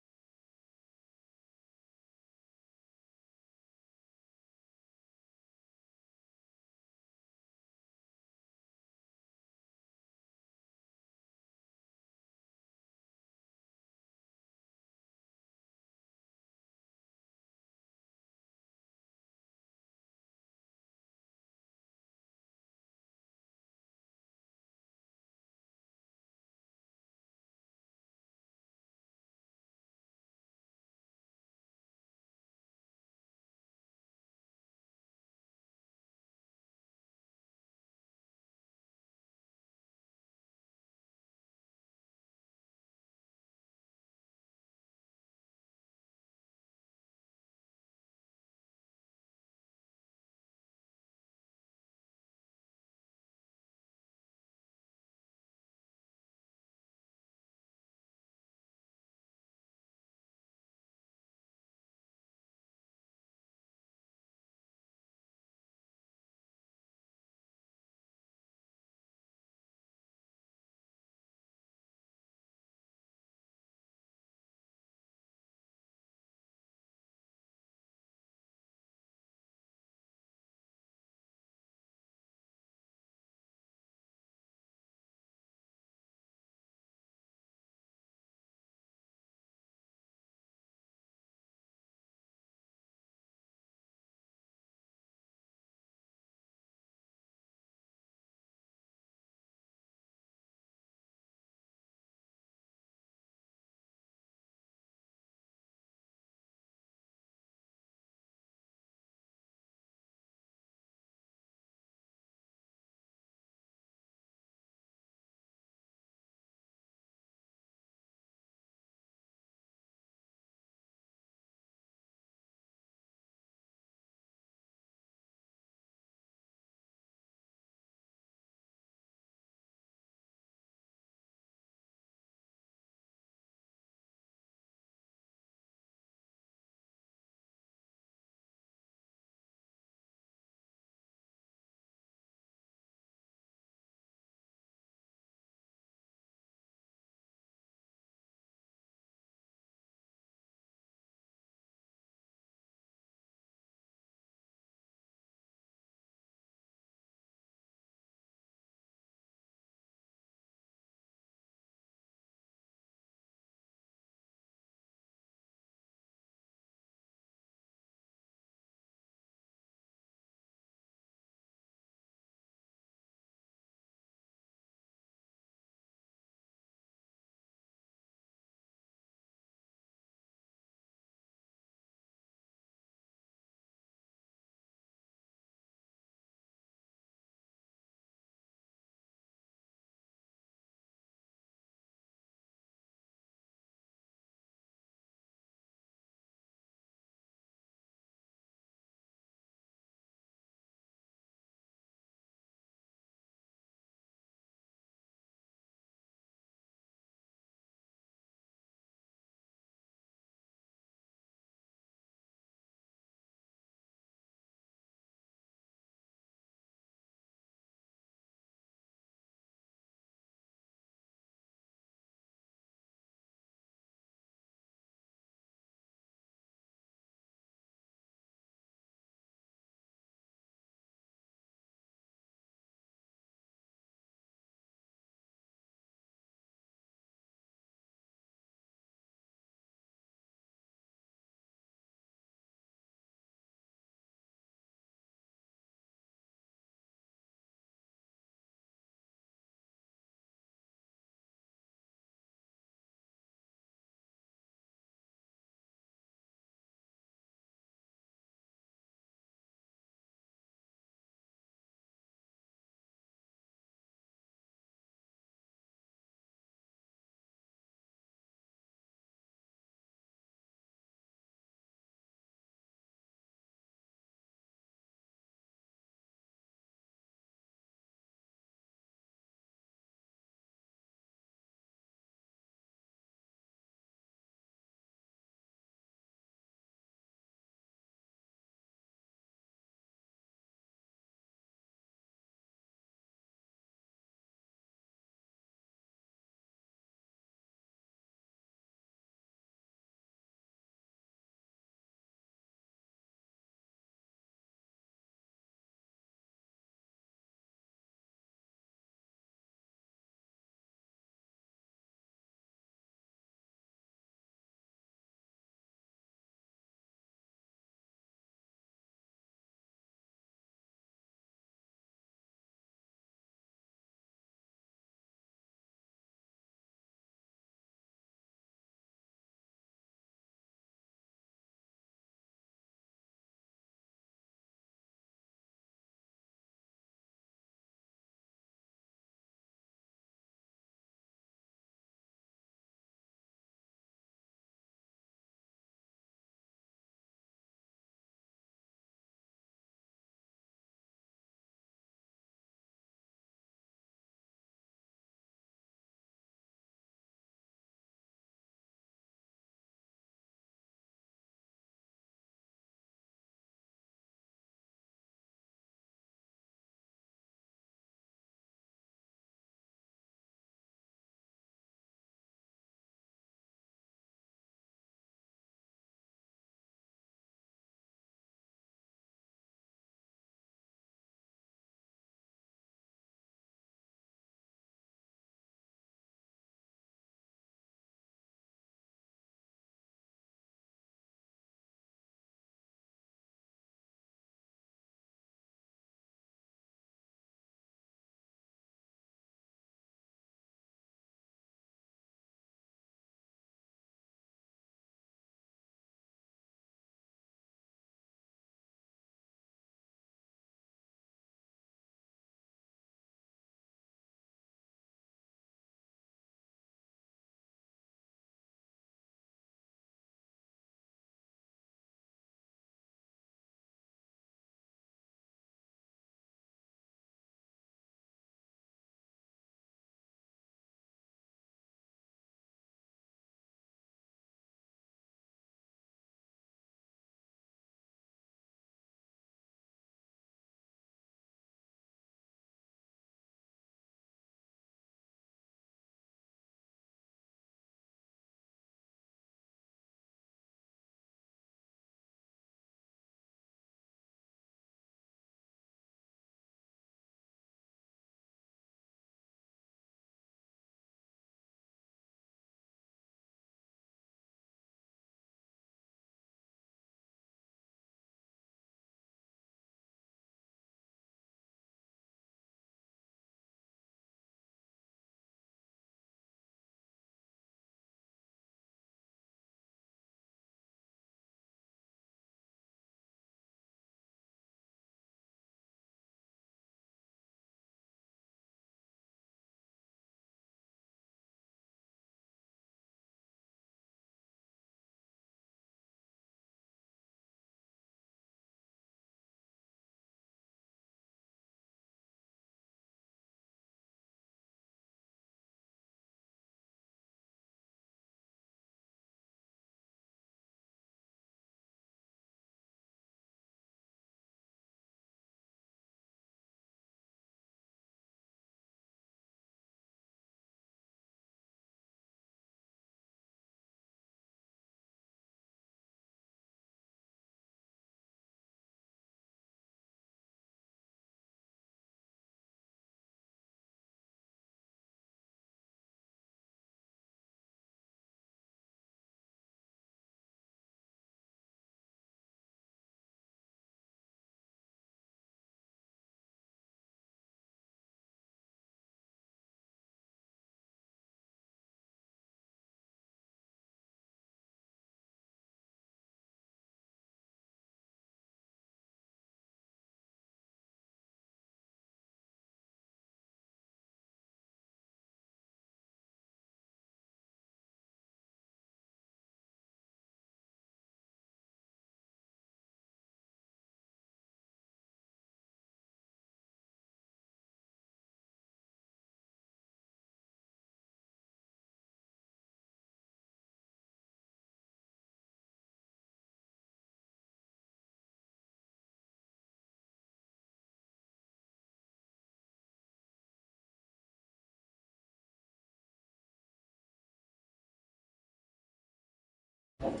Nearby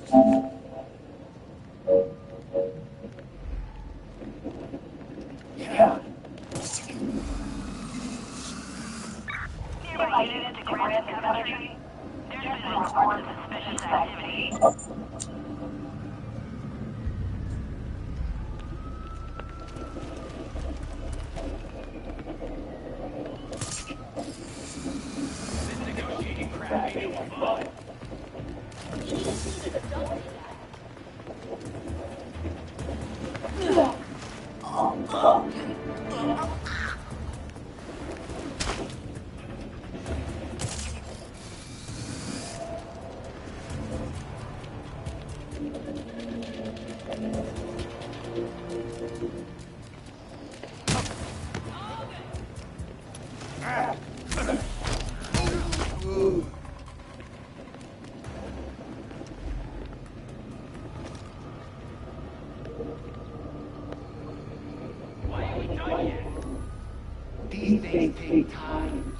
units to Grand Country. There's been a report of suspicious activity. These things take time.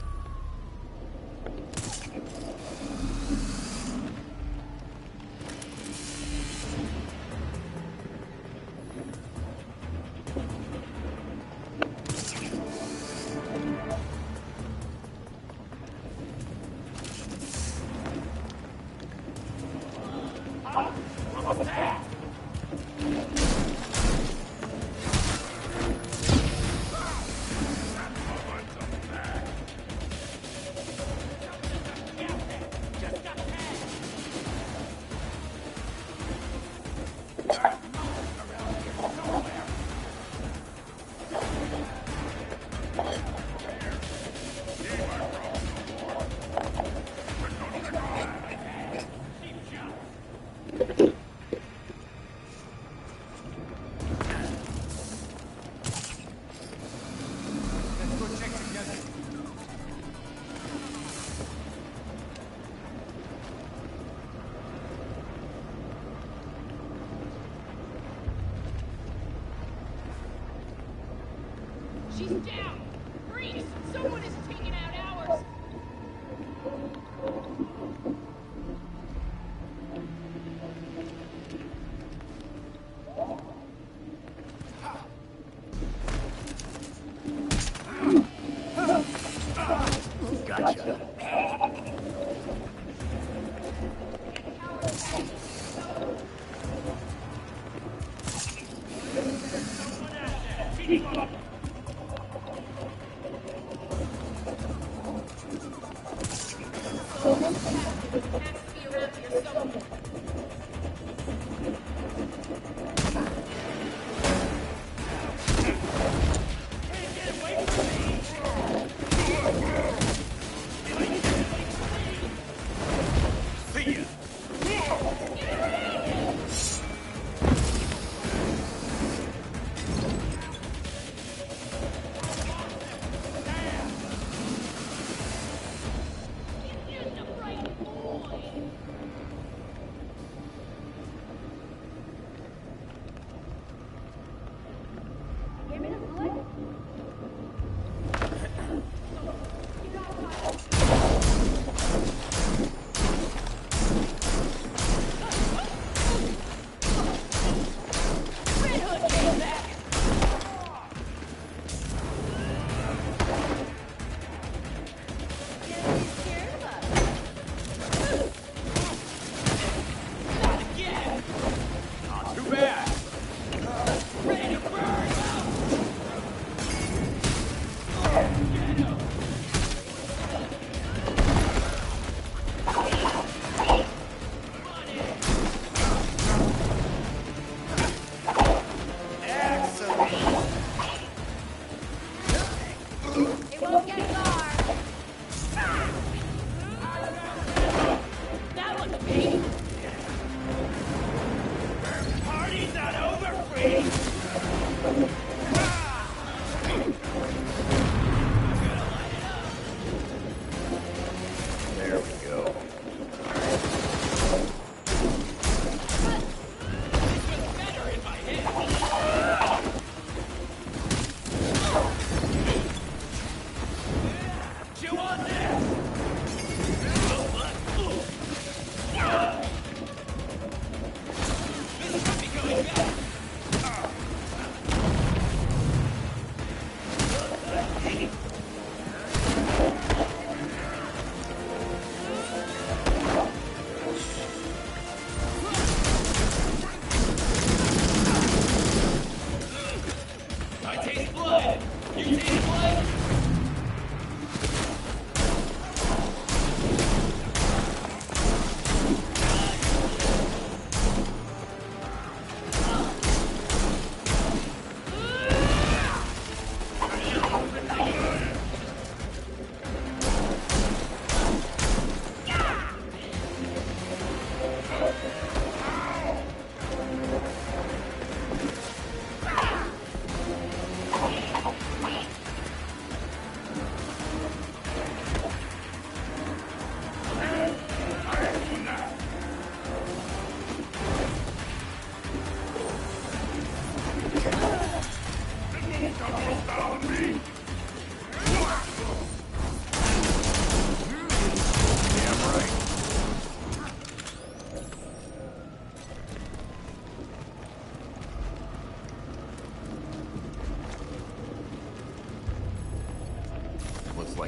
She's down! Freeze! Someone is taking out ours! Gotcha.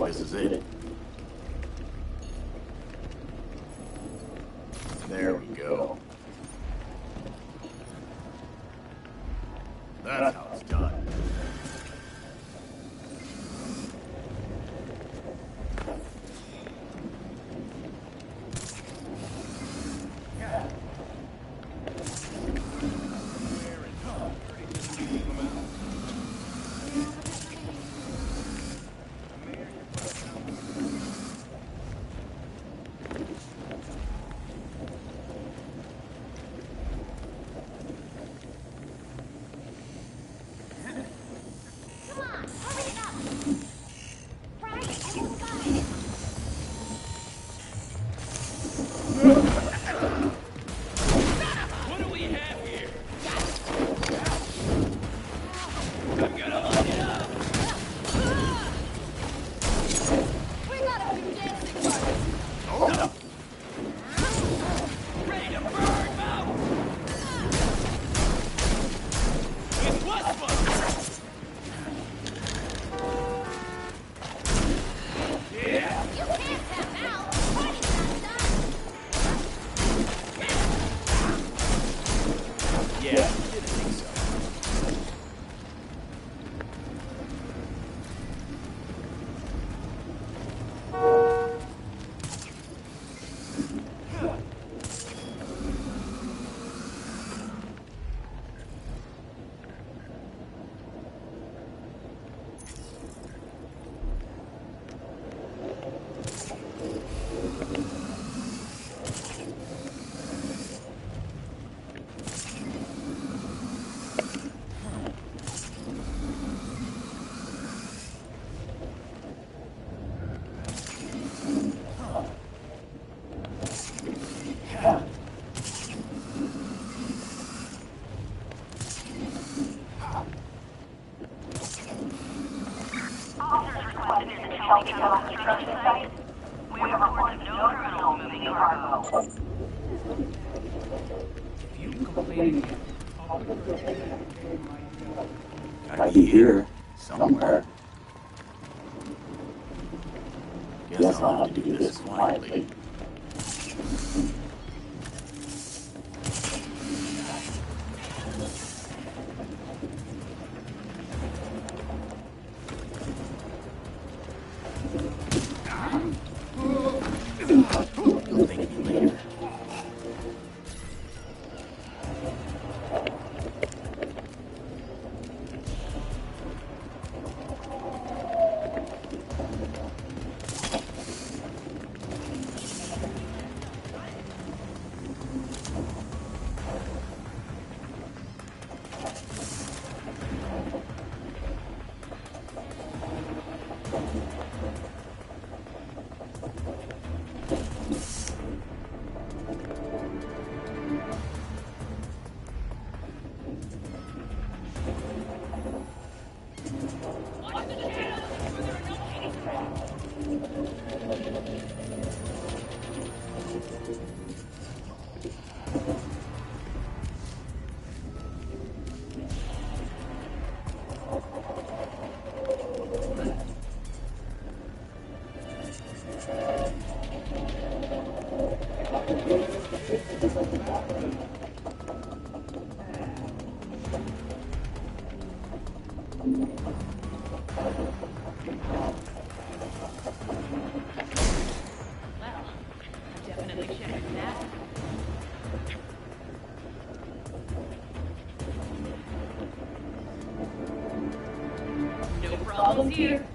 this is it. There we go. That's how it's done. Gotta be here somewhere. Guess I'll have to do this quietly. You'll thank me later. Here.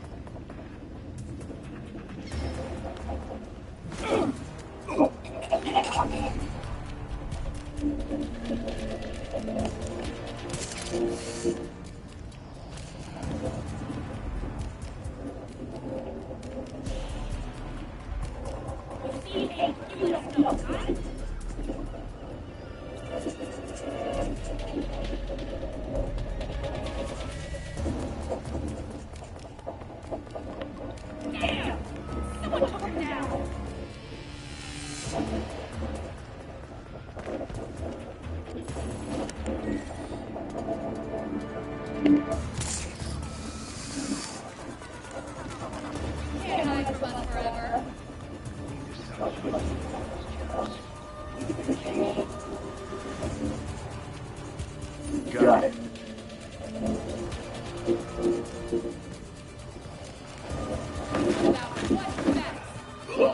Got it.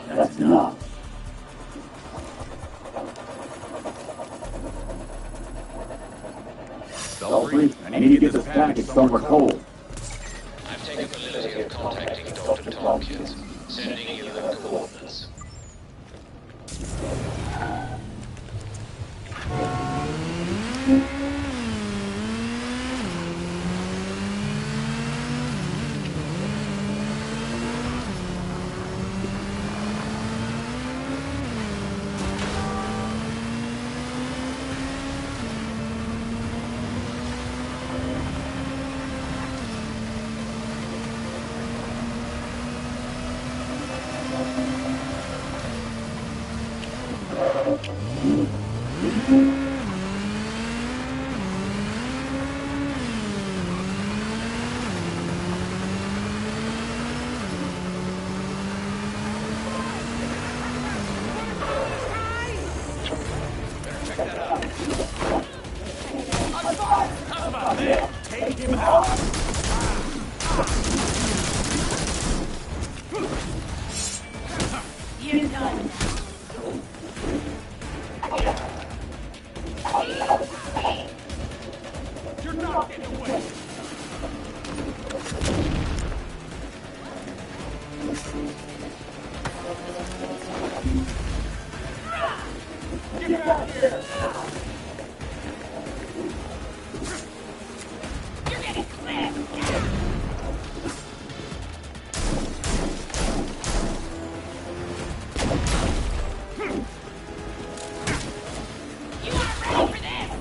That's enough. Belfry, I need to get this package somewhere cold. I've taken the liberty of contacting Dr. Tompkins, sending you the coordinates. You're done. You're not getting away. Get back here. You're getting clipped. You aren't ready for this.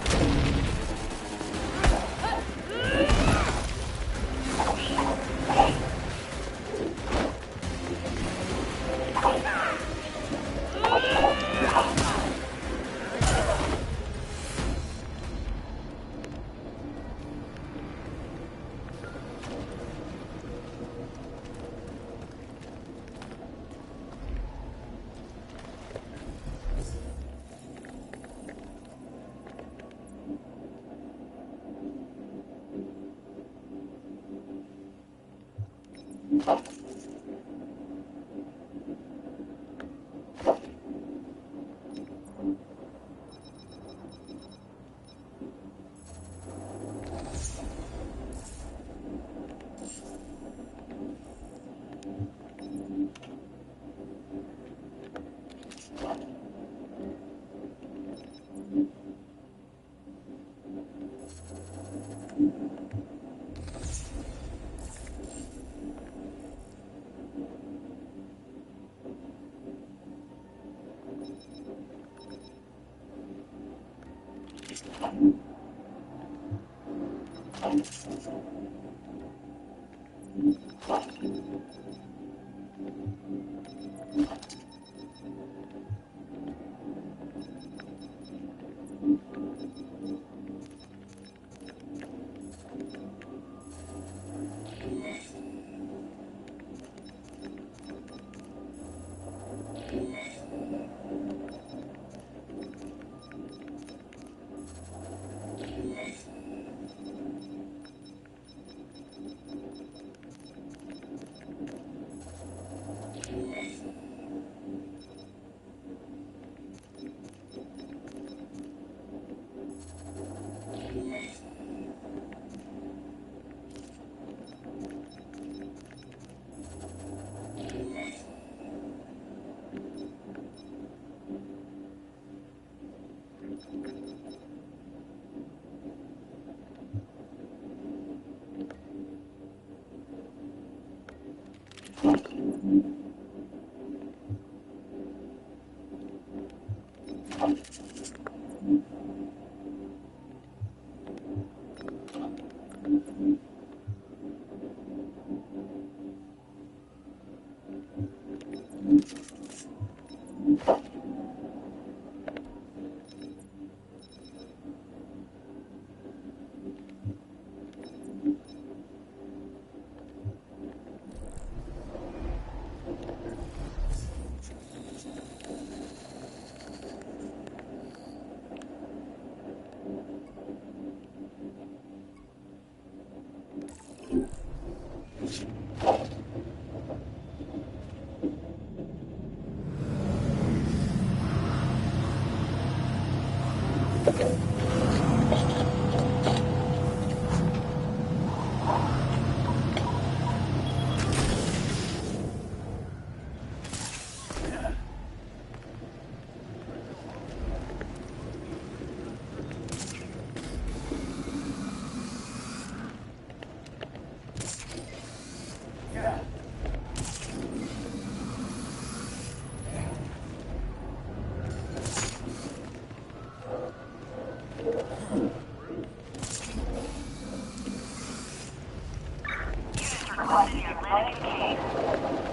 Requesting your landing case.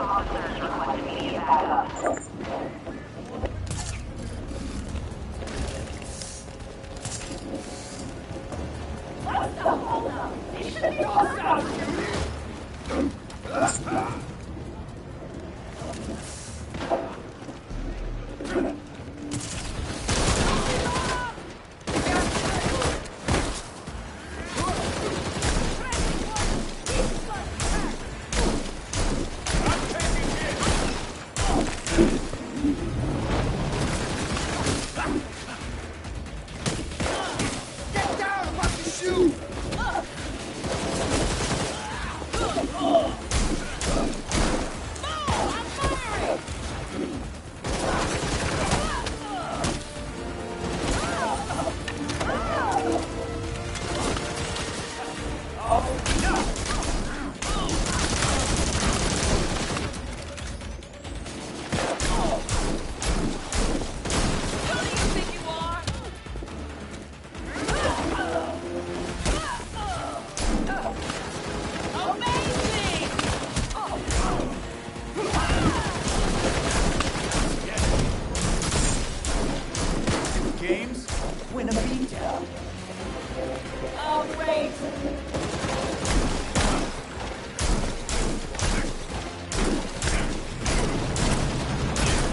Officers request immediate backup. What's the holdup? They should be all out. Get down! I'm about to shoot! Games, win a beatdown. Oh, great.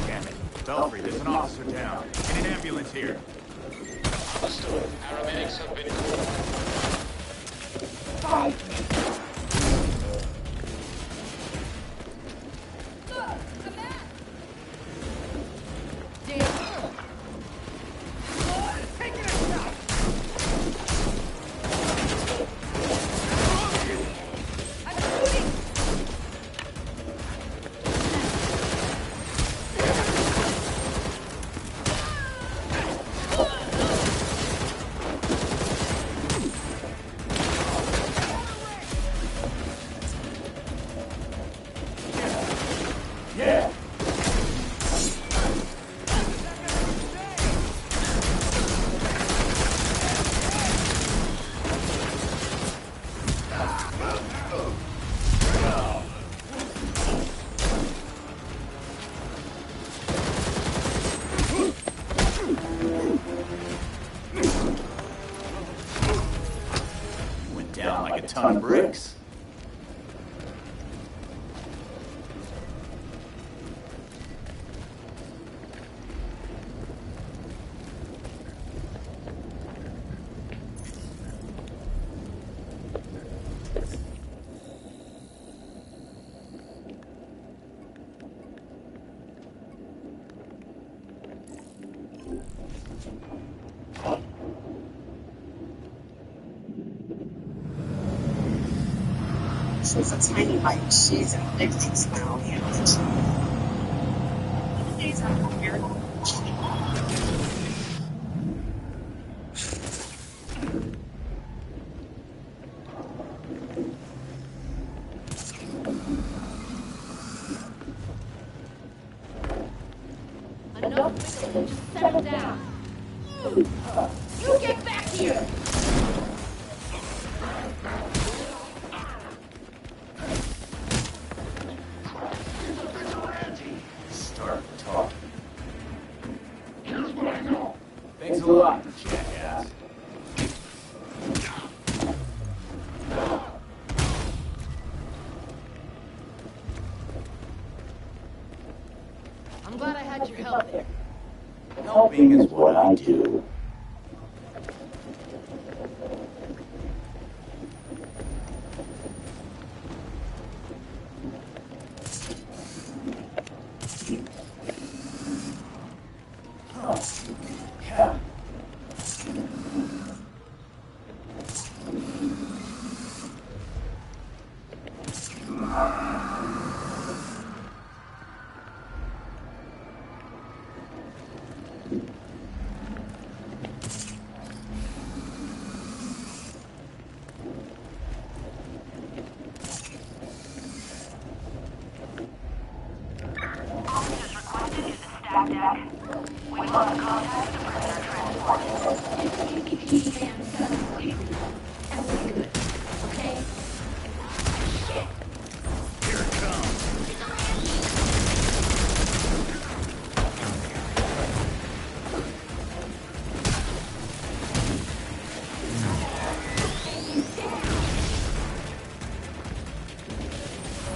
Damn it. Belfry, there's an officer down. And an ambulance here. Understood. Paramedics have been called. Yeah. Went down like a ton of bricks. She's a tiny bite. She's an addicting smell. These are weird. Enough wiggling, just settle down. You get back here! Start talking. Here's what I know. Thanks a lot, jackass. I'm glad I had your help there. Helping is what I do.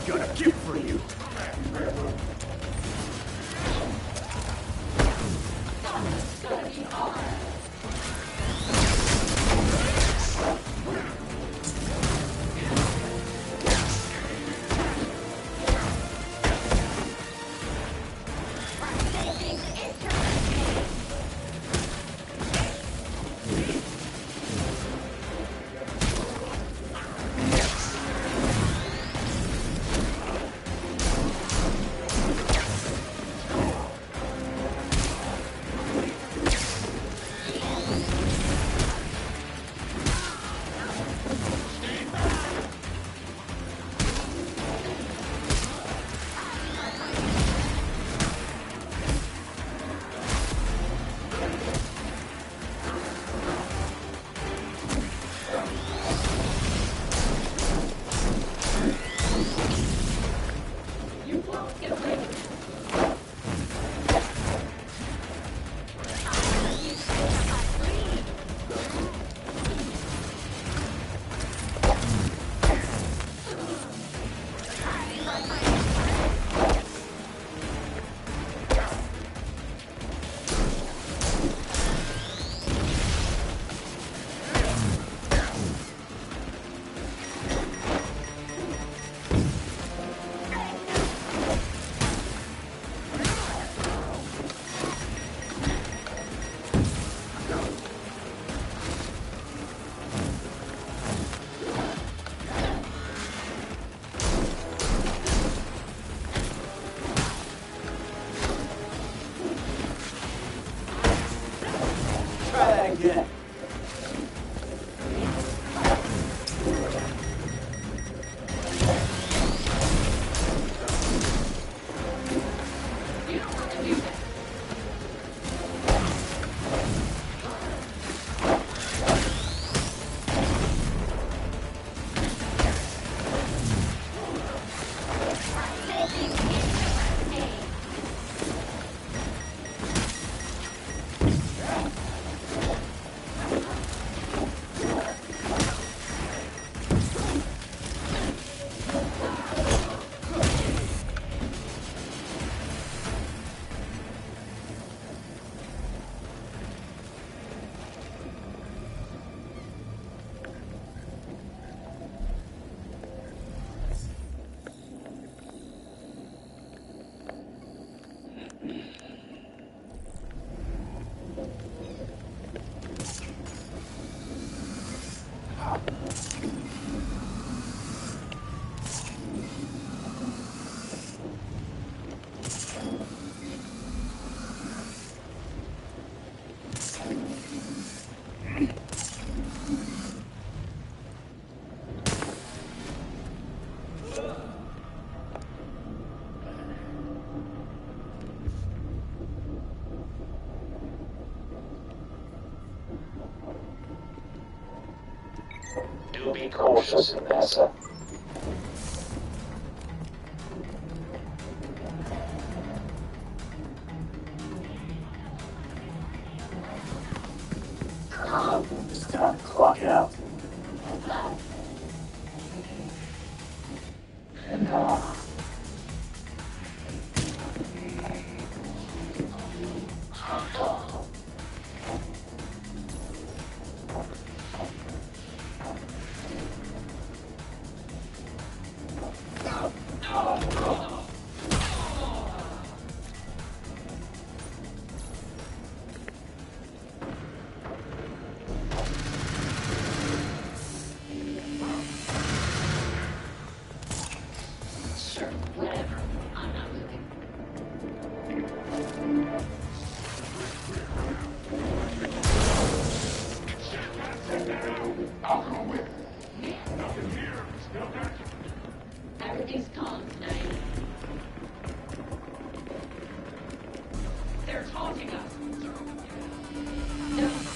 Got a gift for you. Try that again. Do be cautious in there, sir. It's time to clock out. And, Everything's calm tonight. They're taunting us. No.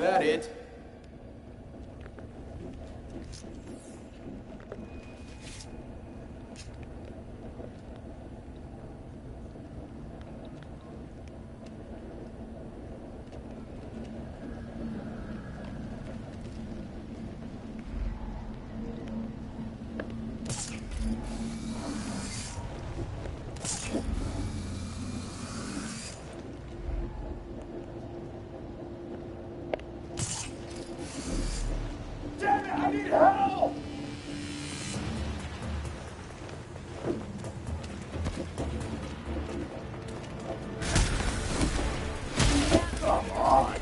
that it? Damn it, I need help! Come on.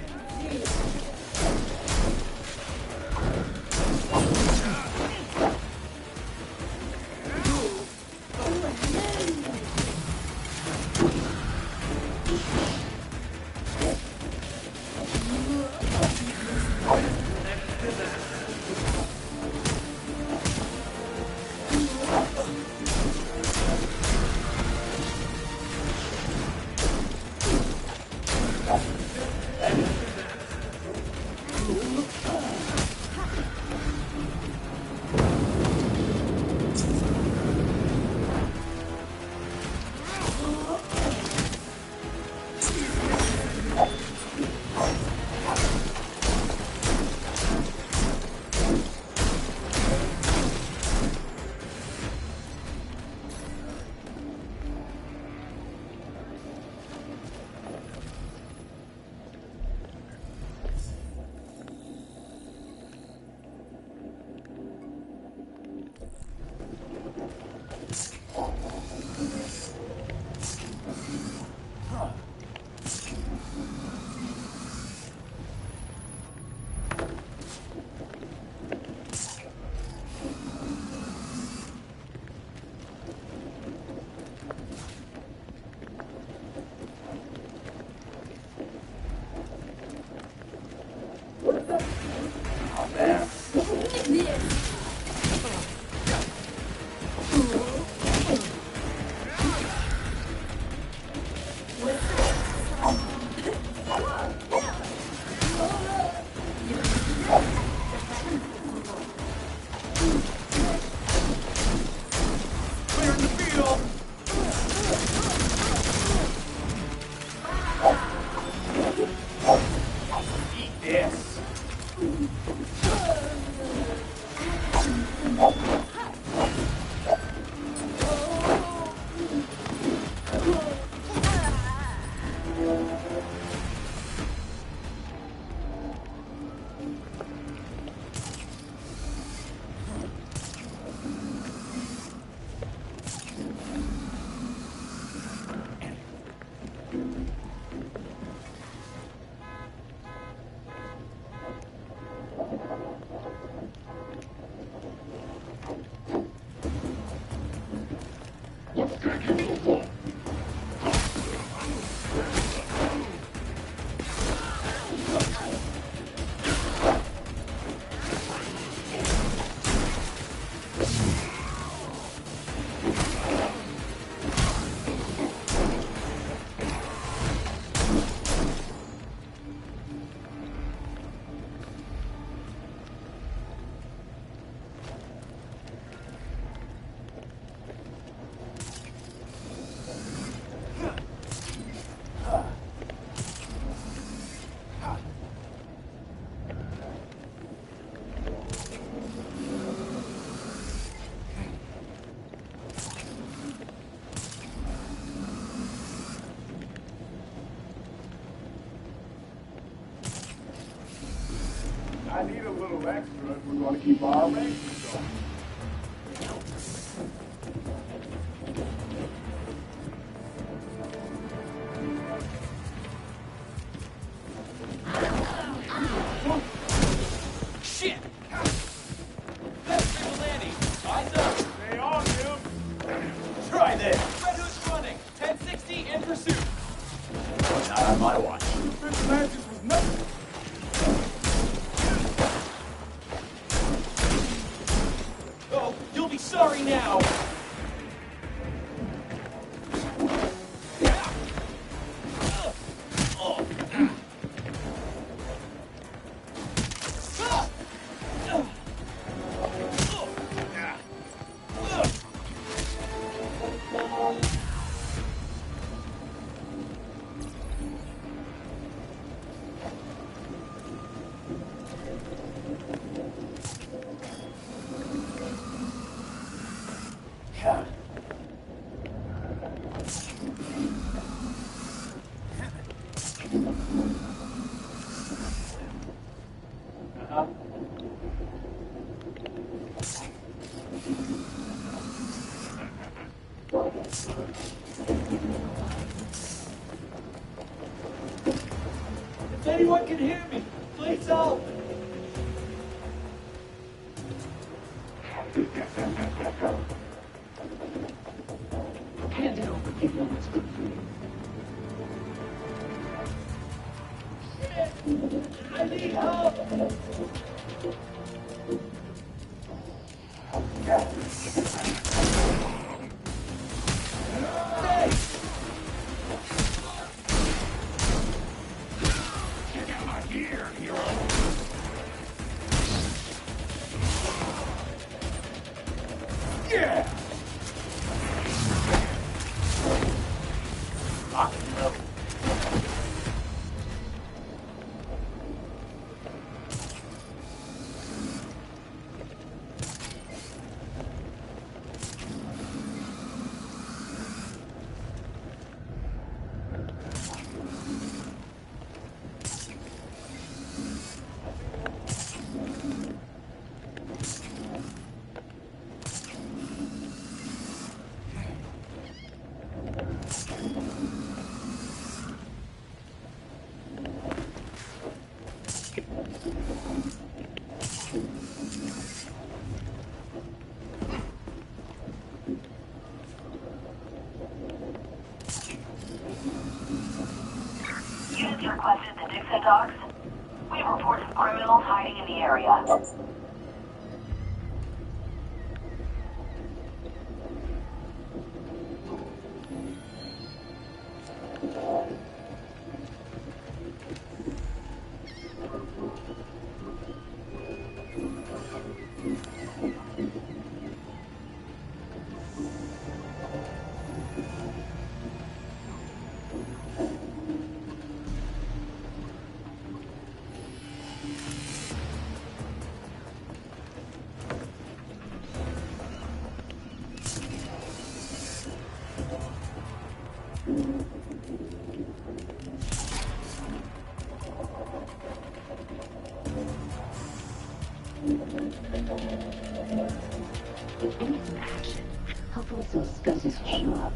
I need a little extra if we're going to keep our arrangements going. Shit! That's vigilante! Eyes up! Stay on him! Try this! Red Hood's running! 1060 in pursuit! Not on my watch. Vigilantes was nothing! Oh, you'll be sorry now! If anyone can hear me, please help. Hand it over, you know it's good for you. Shit! I need help! Check out my gear, hero! Yeah! Lock and load. Units requested the Dixon docks. We've reported criminals hiding in the area. Hopefully those scuzzers will show up.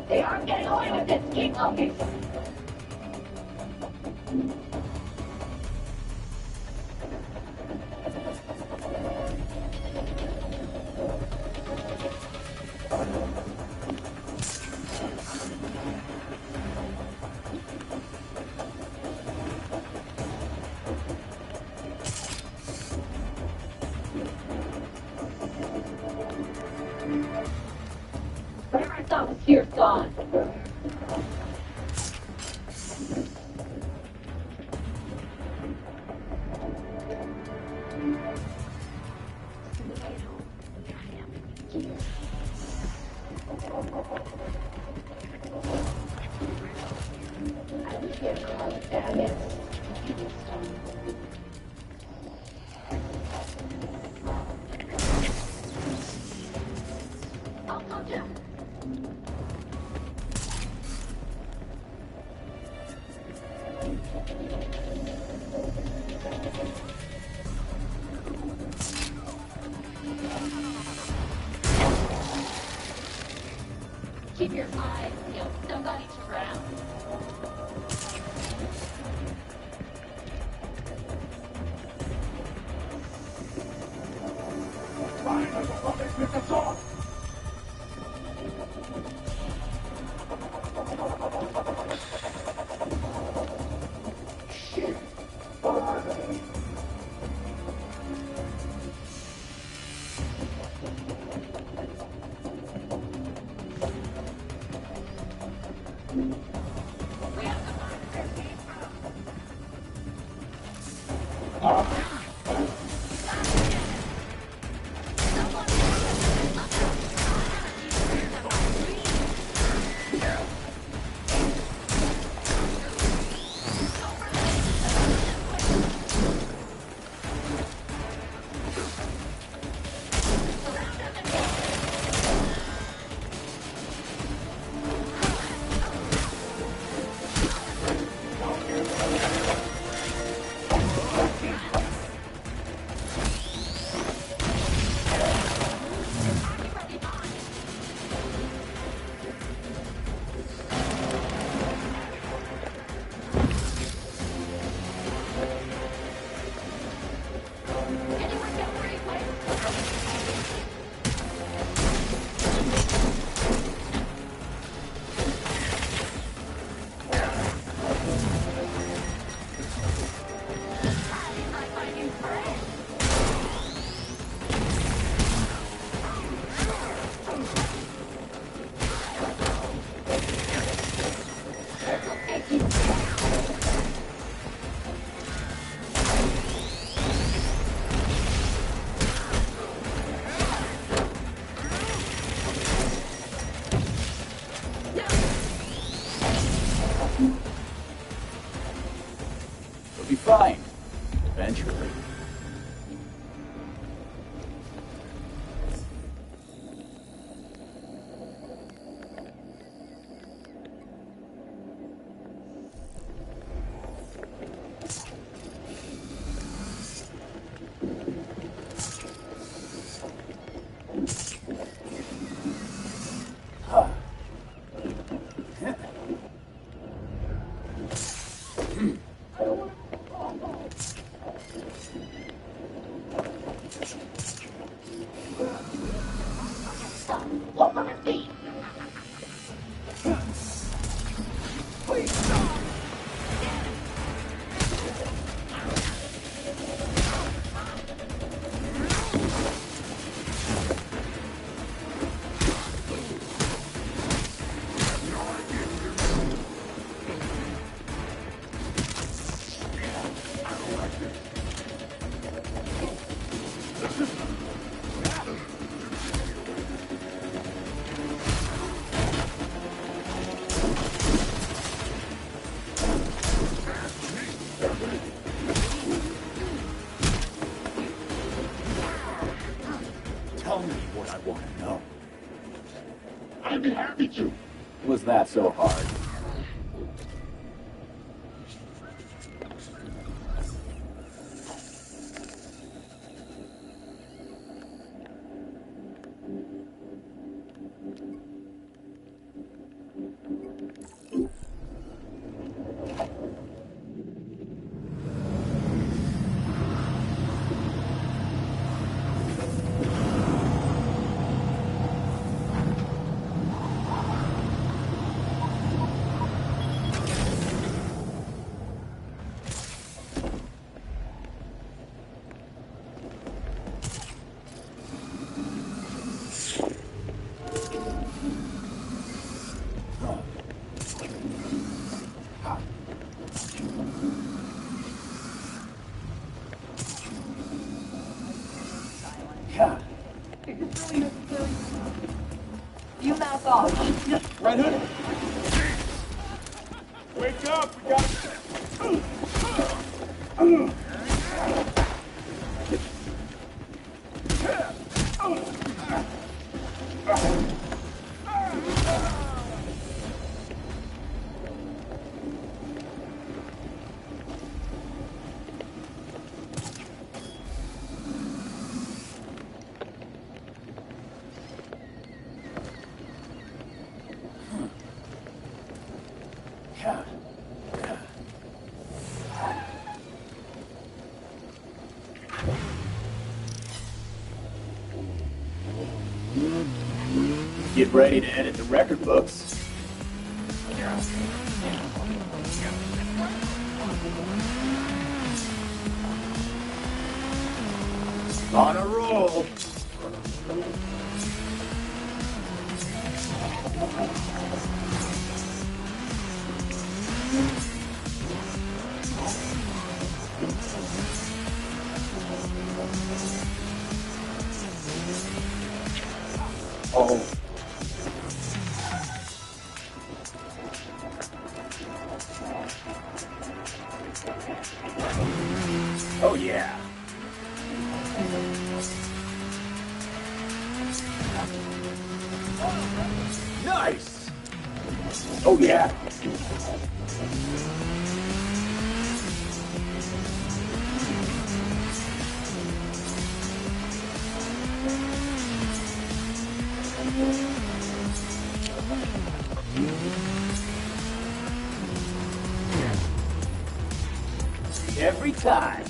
They aren't getting away with this. Keep looking. Whatever I thought was here's gone. I wish we had called it that. Yes. I'll come down. Keep your eyes peeled. Somebody's around. Fine, I don't want to pick us off. Shit. You'll be fine. Eventually. Tell me what I want to know. I'd be happy to. Was that so hard? You mouth off. Red Hood! Wake up! We got... Get ready to edit the record books. On a roll. Oh. Oh yeah. Nice. Oh yeah. Every time.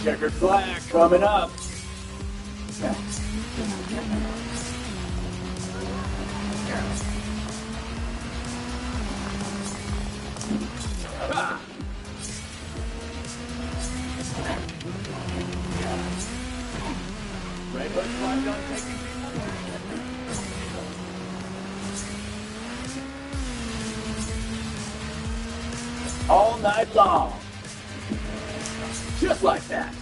Checkered flag coming up. Ha! Red Hood flag done taking people. All night long. Just like that.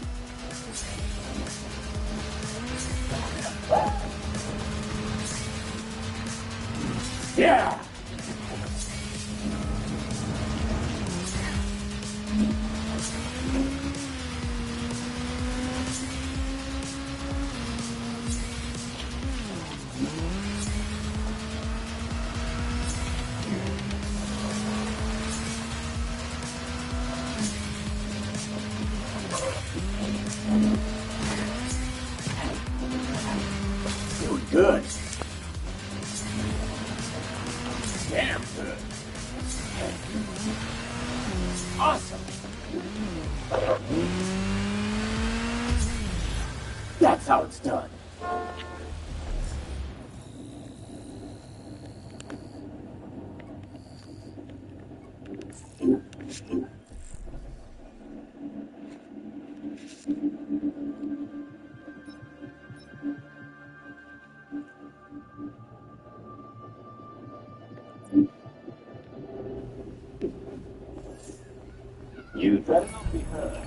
Yeah! Doing good. Damn good. Awesome. That's how it's done. You'd better not be heard.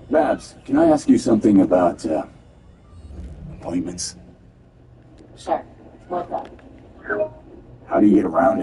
Babs, can I ask you something about, appointments? Sure. What's up? How do you get around